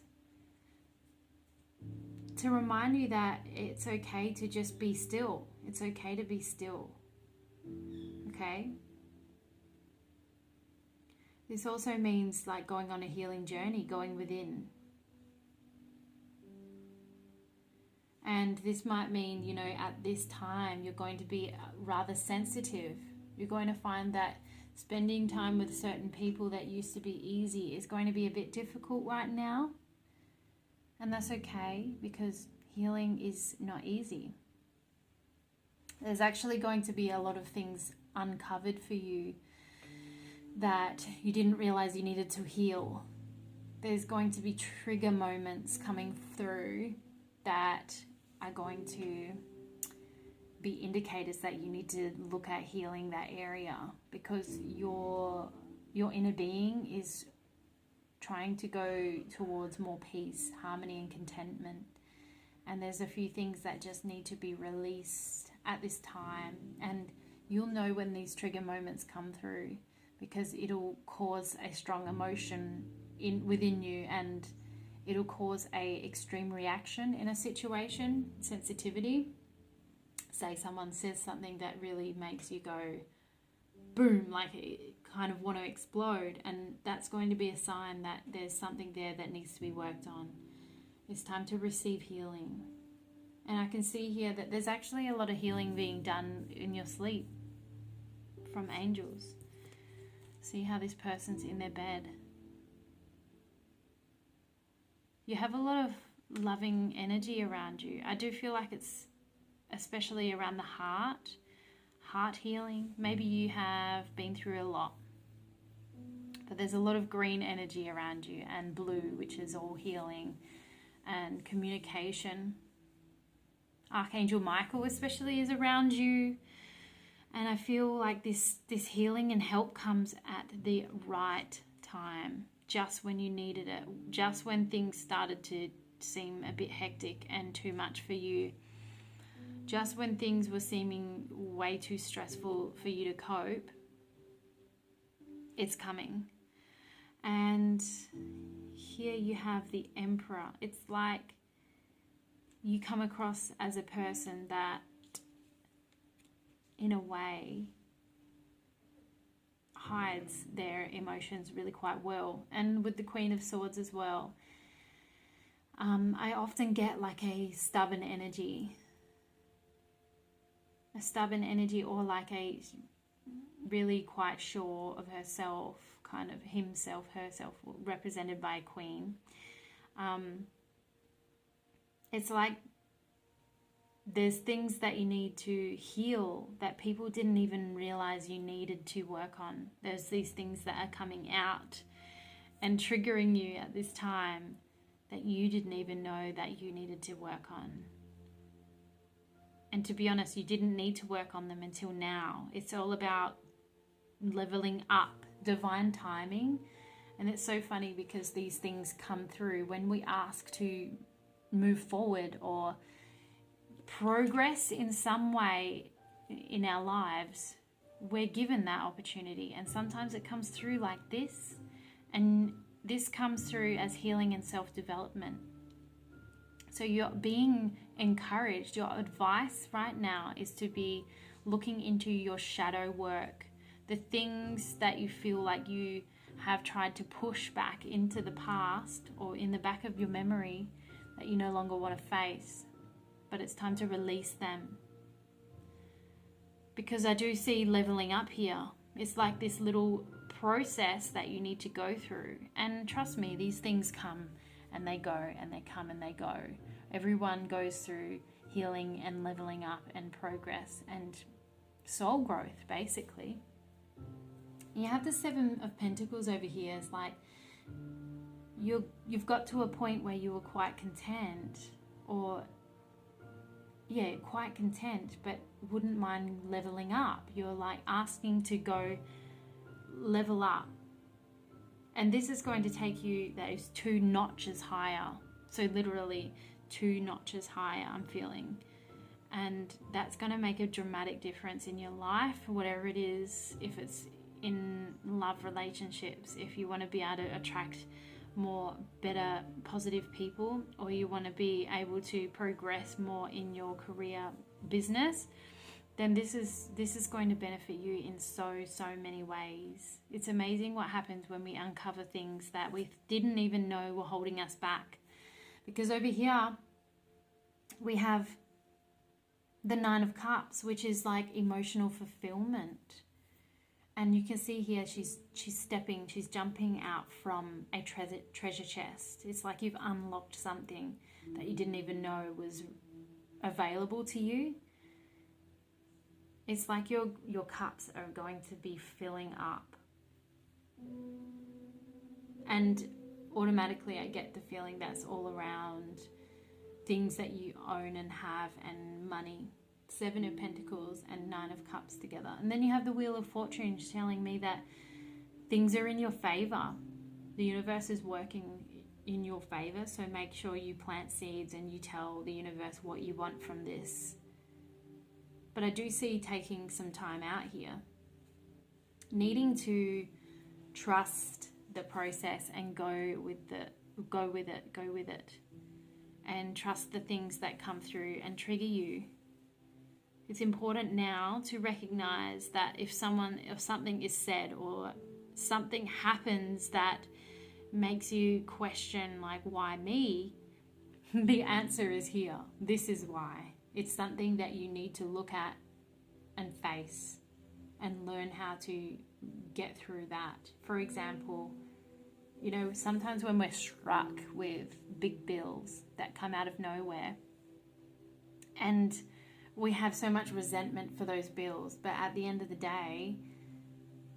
to remind you that it's okay to just be still. It's okay to be still. Okay? This also means like going on a healing journey, going within. And this might mean, you know, at this time you're going to be rather sensitive. You're going to find that spending time with certain people that used to be easy is going to be a bit difficult right now. And that's okay, because healing is not easy. There's actually going to be a lot of things uncovered for you that you didn't realize you needed to heal. There's going to be trigger moments coming through that are going to be indicators that you need to look at healing that area, because your inner being is trying to go towards more peace, harmony and contentment. And there's a few things that just need to be released at this time. And you'll know when these trigger moments come through, because it'll cause a strong emotion within you, and it'll cause a extreme reaction in a situation, sensitivity. Say someone says something that really makes you go boom, like it kind of want to explode, and that's going to be a sign that there's something there that needs to be worked on. It's time to receive healing. And I can see here that there's actually a lot of healing being done in your sleep from angels. See how this person's in their bed. You have a lot of loving energy around you. I do feel like it's especially around the heart healing. Maybe you have been through a lot, but there's a lot of green energy around you, and blue, which is all healing and communication. Archangel Michael especially is around you, and I feel like this healing and help comes at the right time, just when you needed it, just when things started to seem a bit hectic and too much for you. Just when things were seeming way too stressful for you to cope, it's coming. And here you have the Emperor. It's like you come across as a person that, in a way, hides their emotions really quite well. And with the Queen of Swords as well, I often get like a stubborn energy. A stubborn energy, or like a really quite sure of herself, kind of himself, herself, represented by a queen. It's like there's things that you need to heal that people didn't even realize you needed to work on. There's these things that are coming out and triggering you at this time that you didn't even know that you needed to work on. And to be honest, you didn't need to work on them until now. It's all about leveling up, divine timing. And it's so funny because these things come through when we ask to move forward or progress in some way in our lives. We're given that opportunity, and sometimes it comes through like this, and this comes through as healing and self-development. So you're being encouraged. Your advice right now is to be looking into your shadow work, the things that you feel like you have tried to push back into the past or in the back of your memory that you no longer want to face, but it's time to release them. Because I do see leveling up here. It's like this little process that you need to go through. And trust me, these things come and they go and they come and they go. Everyone goes through healing and leveling up and progress and soul growth, basically. You have the Seven of Pentacles over here. It's like you've got to a point where you were quite content, or yeah, quite content, but wouldn't mind leveling up. You're like asking to go level up. And this is going to take you, that is 2 notches higher. So literally 2 notches higher, I'm feeling. And that's going to make a dramatic difference in your life, whatever it is. If it's in love relationships, if you want to be able to attract more better positive people, or you want to be able to progress more in your career, business, then this is going to benefit you in so many ways. It's amazing what happens when we uncover things that we didn't even know were holding us back. Because over here we have the Nine of Cups, which is like emotional fulfillment. And you can see here she's jumping out from a treasure chest. It's like you've unlocked something that you didn't even know was available to you. It's like your cups are going to be filling up. And automatically I get the feeling that's all around things that you own and have, and money. 7 of Pentacles and 9 of Cups together. And then you have the Wheel of Fortune telling me that things are in your favor. The universe is working in your favor, so make sure you plant seeds and you tell the universe what you want from this. But I do see taking some time out here, needing to trust the process and go with it, and trust the things that come through and trigger you. It's important now to recognize that if something is said or something happens that makes you question, like, why me? The answer is here. This is why. It's something that you need to look at and face and learn how to get through that. For example, you know, sometimes when we're struck with big bills that come out of nowhere, and we have so much resentment for those bills, but at the end of the day,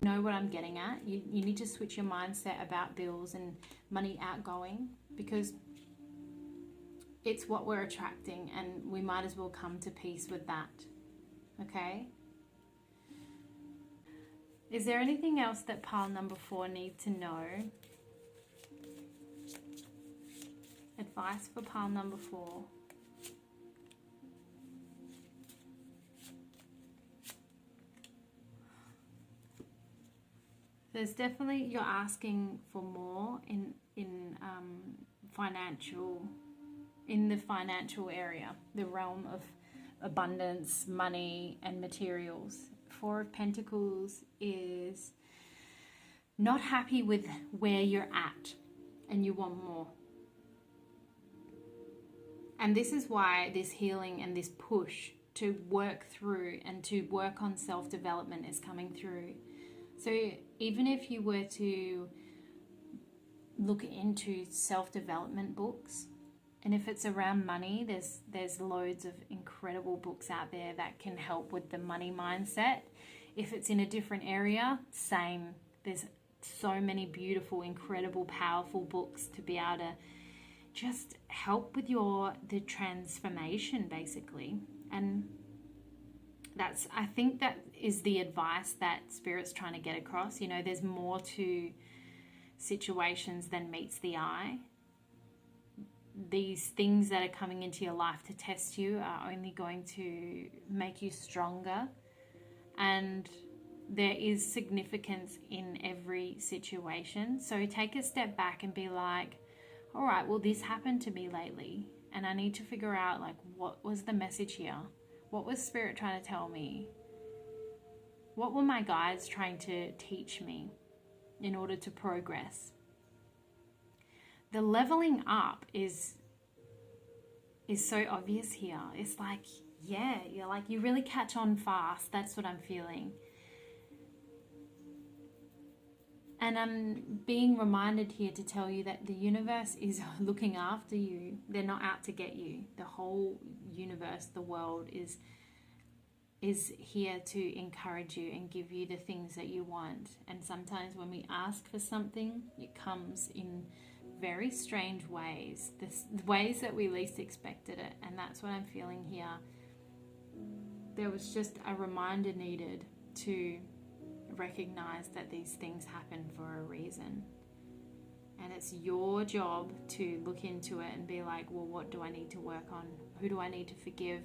you know what I'm getting at? You need to switch your mindset about bills and money outgoing, because it's what we're attracting, and we might as well come to peace with that. Okay? Is there anything else that pile number 4 need to know? Advice for pile number 4. There's definitely, you're asking for more in the financial area, the realm of abundance, money and materials. 4 of Pentacles is not happy with where you're at and you want more. And this is why this healing and this push to work through and to work on self-development is coming through. So even if you were to look into self-development books, and if it's around money, there's loads of incredible books out there that can help with the money mindset. If it's in a different area, same. There's so many beautiful, incredible, powerful books to be able to just help with the transformation, basically. And I think that is the advice that Spirit's trying to get across. You know, there's more to situations than meets the eye. These things that are coming into your life to test you are only going to make you stronger. And there is significance in every situation. So take a step back and be like, all right, well, this happened to me lately. and I need to figure out, like, what was the message here? What was Spirit trying to tell me? What were my guides trying to teach me in order to progress? The leveling up is so obvious here. It's like, yeah, you're like, you really catch on fast. That's what I'm feeling. And I'm being reminded here to tell you that the universe is looking after you. They're not out to get you. The whole universe, the world is here to encourage you and give you the things that you want. And sometimes when we ask for something, it comes in very strange ways, the ways that we least expected it. And that's what I'm feeling here. There was just a reminder needed to recognize that these things happen for a reason, and it's your job to look into it and be like, well, what do I need to work on? Who do I need to forgive?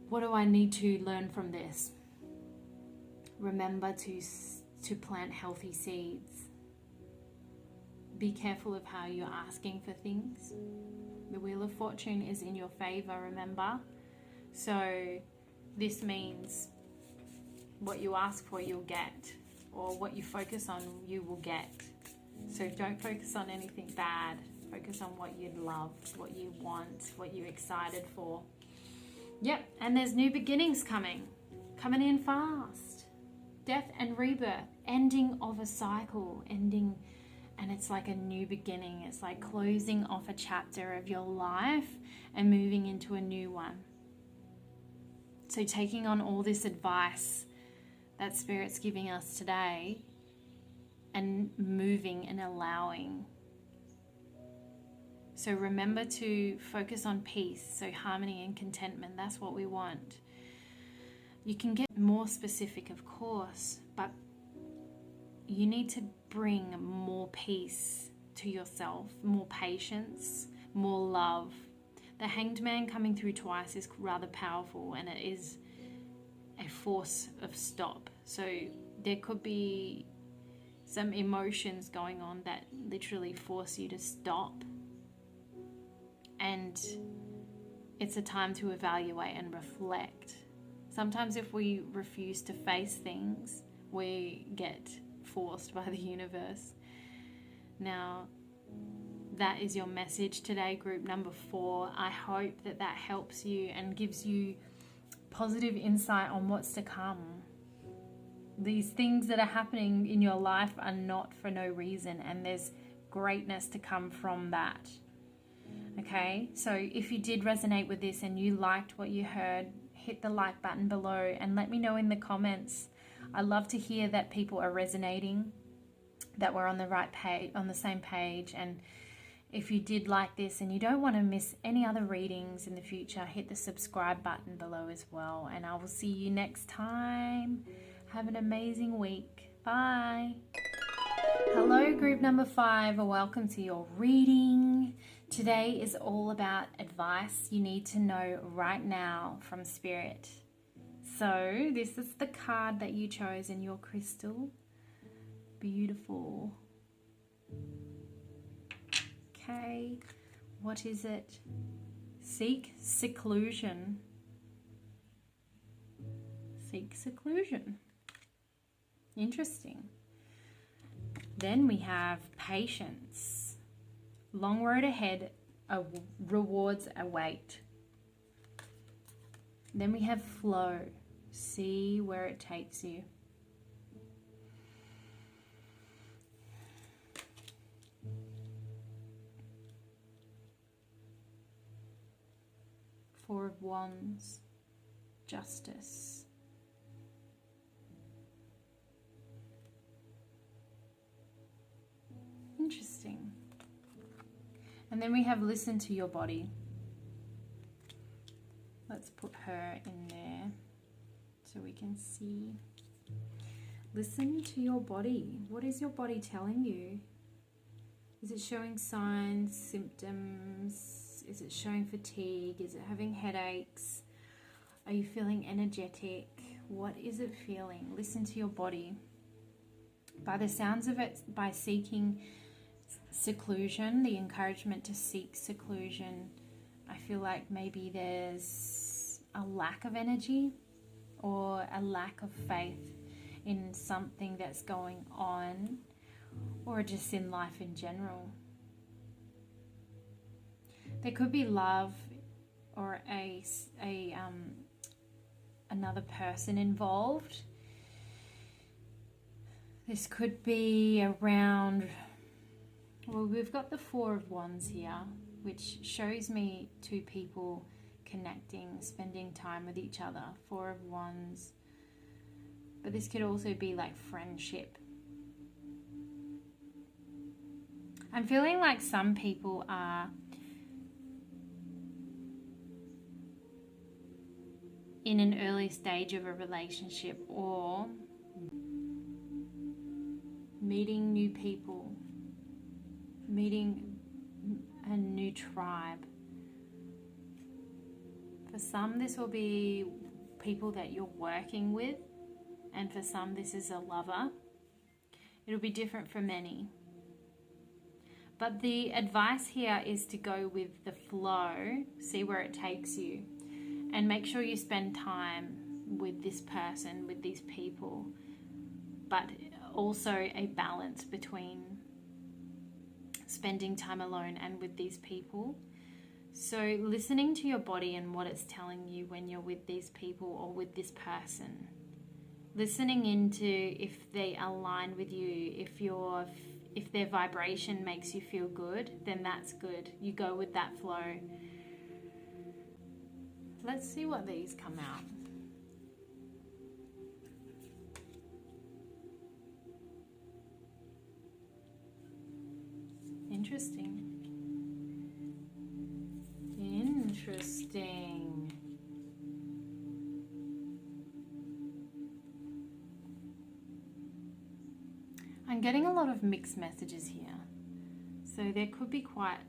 What do I need to learn from this? Remember to plant healthy seeds. Be careful of how you're asking for things. The Wheel of Fortune is in your favor, remember? So this means what you ask for, you'll get, or what you focus on, you will get. So don't focus on anything bad. Focus on what you'd love, what you want, what you're excited for. Yep, and there's new beginnings coming in fast. Death and rebirth, ending of a cycle, ending, and it's like a new beginning. It's like closing off a chapter of your life and moving into a new one. So taking on all this advice that Spirit's giving us today and moving and allowing. So remember to focus on peace, so harmony and contentment. That's what we want. You can get more specific, of course, but you need to bring more peace to yourself, more patience, more love. The Hanged Man coming through twice is rather powerful, and it is a force of stop. So there could be some emotions going on that literally force you to stop, and it's a time to evaluate and reflect. Sometimes if we refuse to face things, we get forced by the universe. Now, that is your message today, group number 4. I hope that helps you and gives you positive insight on what's to come. These things that are happening in your life are not for no reason, and there's greatness to come from that. Okay, so if you did resonate with this and you liked what you heard, hit the like button below and let me know in the comments. I love to hear that people are resonating, that we're on the right page, on the same page. And if you did like this and you don't want to miss any other readings in the future, hit the subscribe button below as well. And I will see you next time. Have an amazing week. Bye. Hello, group number 5. Welcome to your reading. Today is all about advice you need to know right now from Spirit. So this is the card that you chose in your crystal. Beautiful. Okay, what is it? Seek seclusion. Seek seclusion. Interesting. Then we have patience. Long road ahead, rewards await. Then we have flow. See where it takes you. Four of Wands, justice. Interesting. And then we have listen to your body. Let's put her in there so we can see. Listen to your body. What is your body telling you? Is it showing signs, symptoms? Is it showing fatigue? Is it having headaches? Are you feeling energetic? What is it feeling? Listen to your body. By the sounds of it, by seeking seclusion, the encouragement to seek seclusion. I feel like maybe there's a lack of energy or a lack of faith in something that's going on, or just in life in general. There could be love or another person involved. This could be around, well, we've got the Four of Wands here, which shows me two people connecting, spending time with each other. Four of Wands. But this could also be like friendship. I'm feeling like some people are in an early stage of a relationship or meeting new people, meeting a new tribe. For some, this will be people that you're working with, and for some, this is a lover. It'll be different for many. But the advice here is to go with the flow, see where it takes you, and make sure you spend time with this person, with these people, but also a balance between spending time alone and with these people. So listening to your body and what it's telling you when you're with these people or with this person. Listening into if they align with you, if their vibration makes you feel good, then that's good. You go with that flow. Let's see what these come out. Interesting. Interesting. I'm getting a lot of mixed messages here. So there could be quite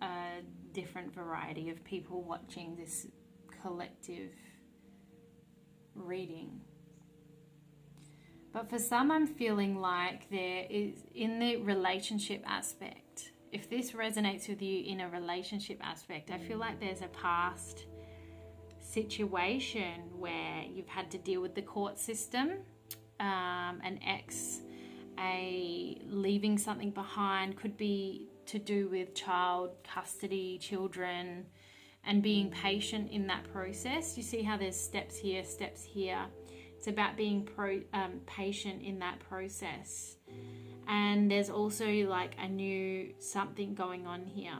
a different variety of people watching this collective reading. But for some, I'm feeling like there is, in the relationship aspect, if this resonates with you in a relationship aspect, I feel like there's a past situation where you've had to deal with the court system, an ex, leaving something behind, could be to do with child custody, children, and being patient in that process. You see how there's steps here, steps here. It's about being patient in that process. And there's also like a new something going on here.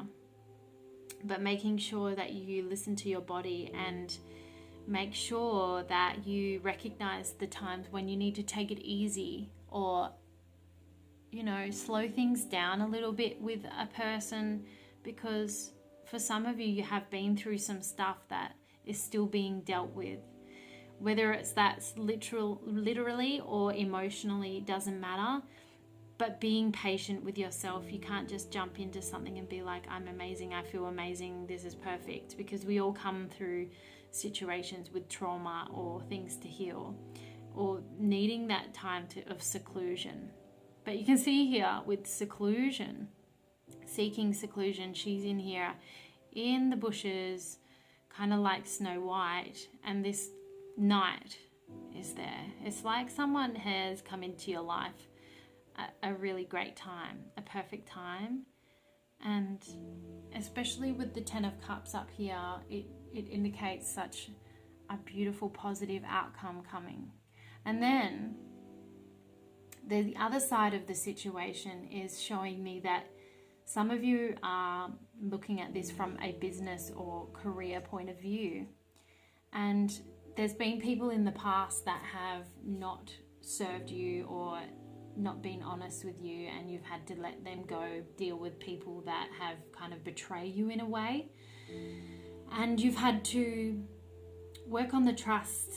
But making sure that you listen to your body and make sure that you recognize the times when you need to take it easy or, you know, slow things down a little bit with a person, because for some of you, you have been through some stuff that is still being dealt with. Whether it's that's literally or emotionally, doesn't matter. But being patient with yourself, you can't just jump into something and be like, I'm amazing, I feel amazing, this is perfect. Because we all come through situations with trauma or things to heal, or needing that time of seclusion. But you can see here with seclusion, seeking seclusion, she's in here in the bushes, kind of like Snow White, and this night is there. It's like someone has come into your life a really great time, a perfect time. And especially with the Ten of Cups up here, it indicates such a beautiful positive outcome coming. And then the other side of the situation is showing me that some of you are looking at this from a business or career point of view, and there's been people in the past that have not served you or not been honest with you, and you've had to let them go, deal with people that have kind of betrayed you in a way. And you've had to work on the trust,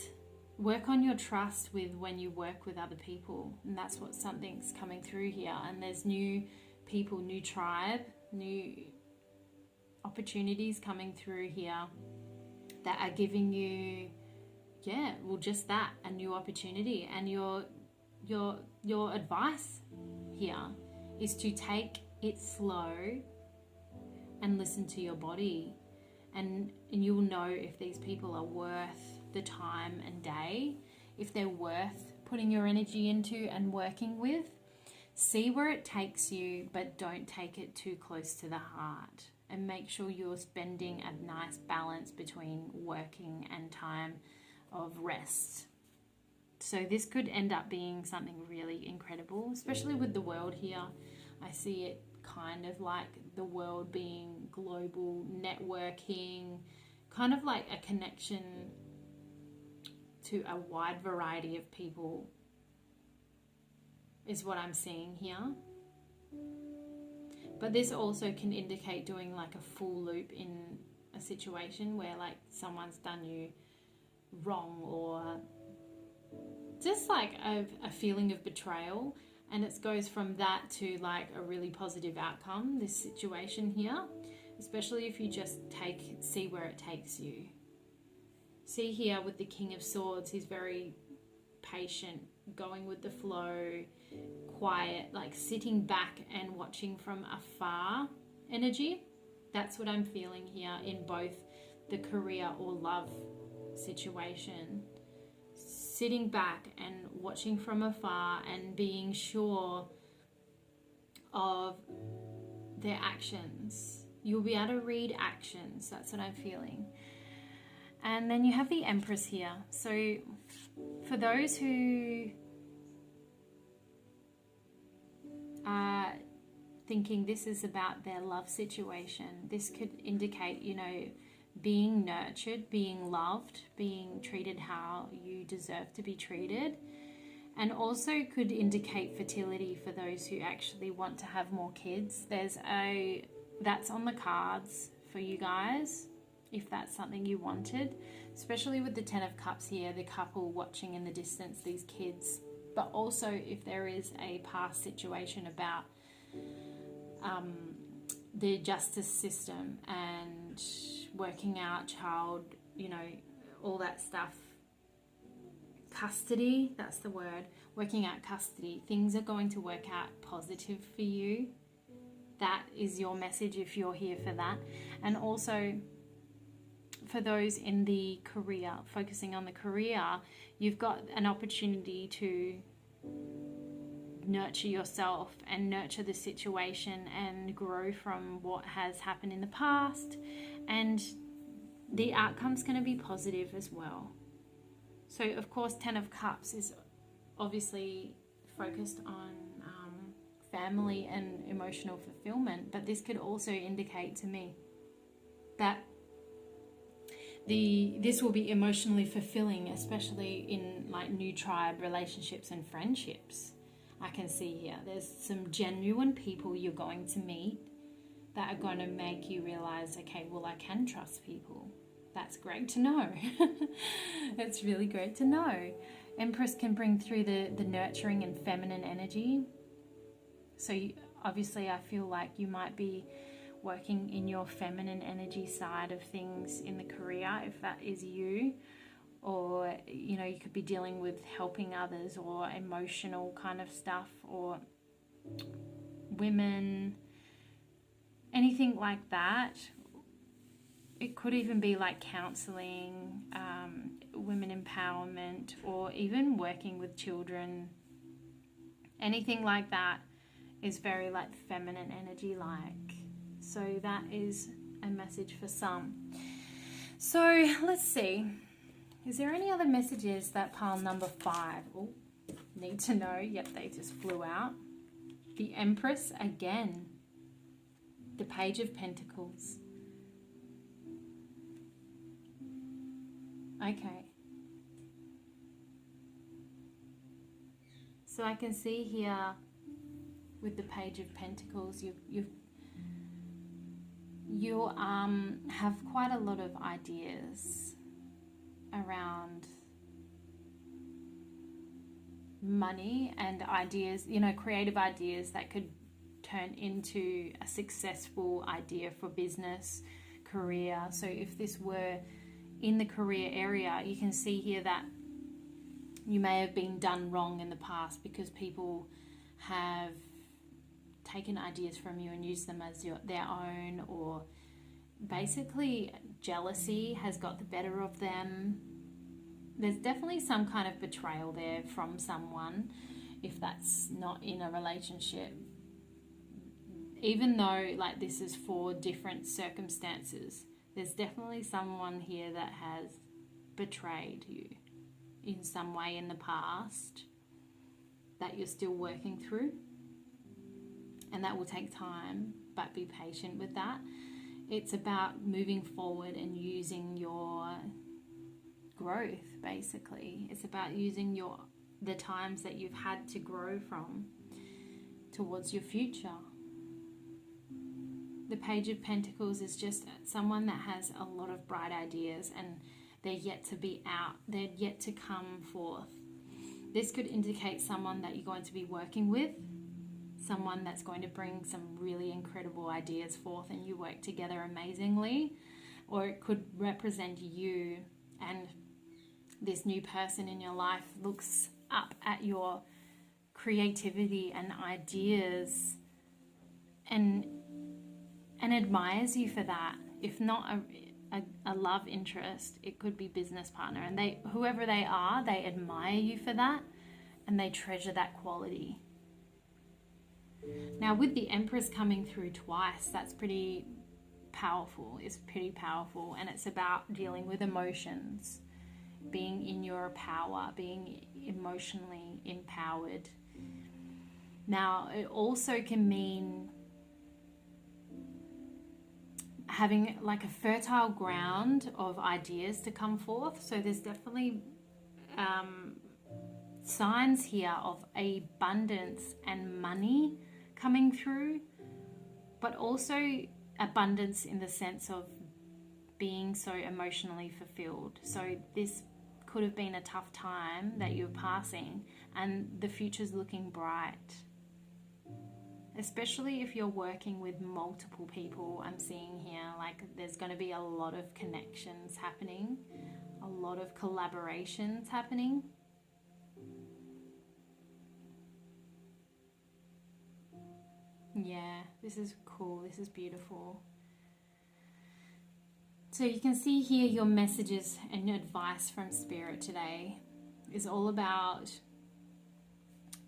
work on your trust with when you work with other people. And that's what something's coming through here. And there's new people, new tribe, new opportunities coming through here that are giving you, just that, a new opportunity. And your advice here is to take it slow and listen to your body. And you'll know if these people are worth the time and day, if they're worth putting your energy into and working with. See where it takes you, but don't take it too close to the heart. And make sure you're spending a nice balance between working and time of rest. So this could end up being something really incredible, especially with the world here. I see it kind of like the world being global, networking, kind of like a connection to a wide variety of people is what I'm seeing here. But this also can indicate doing like a full loop in a situation where like someone's done you wrong, or just like a feeling of betrayal, and it goes from that to like a really positive outcome, this situation here, especially if you just see where it takes you. See here with the King of Swords, he's very patient, going with the flow, quiet, like sitting back and watching from afar energy. That's what I'm feeling here in both the career or love situation. Sitting back and watching from afar and being sure of their actions. You'll be able to read actions. That's what I'm feeling. And then you have the Empress here. So for those who are thinking this is about their love situation, this could indicate, you know, being nurtured, being loved, being treated how you deserve to be treated. And also could indicate fertility for those who actually want to have more kids. That's on the cards for you guys, if that's something you wanted, especially with the Ten of Cups here, the couple watching in the distance, these kids. But also if there is a past situation about the justice system and working out child, you know, all that stuff. Custody, that's the word. Working out custody. Things are going to work out positive for you. That is your message if you're here for that. And also for those in the career, focusing on the career, you've got an opportunity to nurture yourself and nurture the situation and grow from what has happened in the past, and the outcome's going to be positive as well. So of course Ten of Cups is obviously focused on family and emotional fulfillment, but this could also indicate to me that this will be emotionally fulfilling, especially in like new tribe relationships and friendships. I can see here there's some genuine people you're going to meet that are going to make you realize, okay, well, I can trust people. That's great to know. It's really great to know. Empress can bring through the nurturing and feminine energy. So obviously I feel like you might be working in your feminine energy side of things in the career, if that is you. Or, you know, you could be dealing with helping others or emotional kind of stuff, or women, anything like that. It could even be like counseling, women empowerment, or even working with children. Anything like that is very like feminine energy like. So that is a message for some. So let's see. Is there any other messages that pile number 5 need to know? Yep, they just flew out. The Empress again. The Page of Pentacles. Okay. So I can see here with the Page of Pentacles, you have quite a lot of ideas around money and ideas, you know, creative ideas that could turn into a successful idea for business, career. So if this were in the career area, you can see here that you may have been done wrong in the past because people have taken ideas from you and used them as their own, or basically jealousy has got the better of them. There's definitely some kind of betrayal there from someone, if that's not in a relationship. Even though like this is for different circumstances, there's definitely someone here that has betrayed you in some way in the past that you're still working through, and that will take time, but be patient with that. It's about moving forward and using your growth, basically. It's about using the times that you've had to grow from towards your future. The Page of Pentacles is just someone that has a lot of bright ideas, and they're yet to be out. They're yet to come forth. This could indicate someone that you're going to be working with, someone that's going to bring some really incredible ideas forth and you work together amazingly. Or it could represent you, and this new person in your life looks up at your creativity and ideas and admires you for that. If not a love interest, it could be business partner, and whoever they are, they admire you for that and they treasure that quality. Now with the Empress coming through twice, that's pretty powerful. It's pretty powerful, and it's about dealing with emotions, being in your power, being emotionally empowered. Now it also can mean having like a fertile ground of ideas to come forth. So there's definitely signs here of abundance and money coming through, but also abundance in the sense of being so emotionally fulfilled. So this could have been a tough time that you're passing, and the future's looking bright. Especially if you're working with multiple people, I'm seeing here, like there's going to be a lot of connections happening, a lot of collaborations happening. Yeah, this is cool. This is beautiful. So you can see here your messages and advice from Spirit today is all about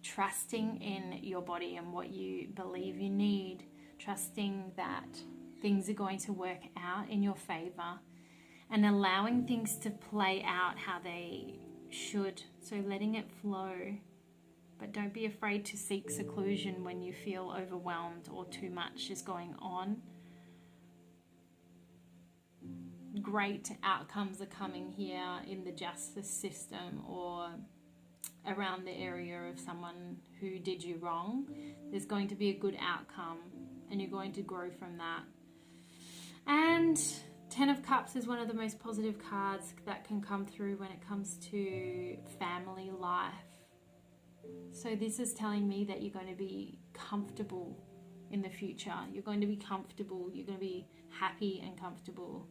trusting in your body and what you believe you need, trusting that things are going to work out in your favor, and allowing things to play out how they should. So letting it flow, but don't be afraid to seek seclusion when you feel overwhelmed or too much is going on. Great outcomes are coming here in the justice system or around the area of someone who did you wrong. There's going to be a good outcome and you're going to grow from that. And 10 of Cups is one of the most positive cards that can come through when it comes to family life. So this is telling me that you're going to be comfortable in the future. You're going to be comfortable. You're going to be happy and comfortable,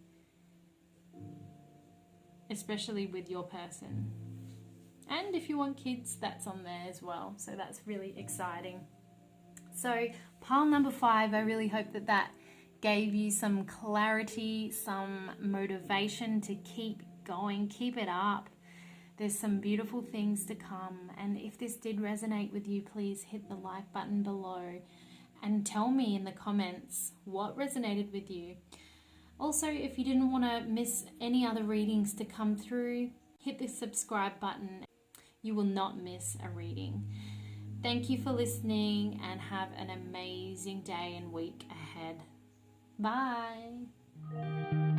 especially with your person. And if you want kids, that's on there as well. So that's really exciting. So pile number 5, I really hope that that gave you some clarity, some motivation to keep going, keep it up. There's some beautiful things to come. And if this did resonate with you, please hit the like button below and tell me in the comments what resonated with you. Also, if you didn't want to miss any other readings to come through, hit the subscribe button. You will not miss a reading. Thank you for listening and have an amazing day and week ahead. Bye.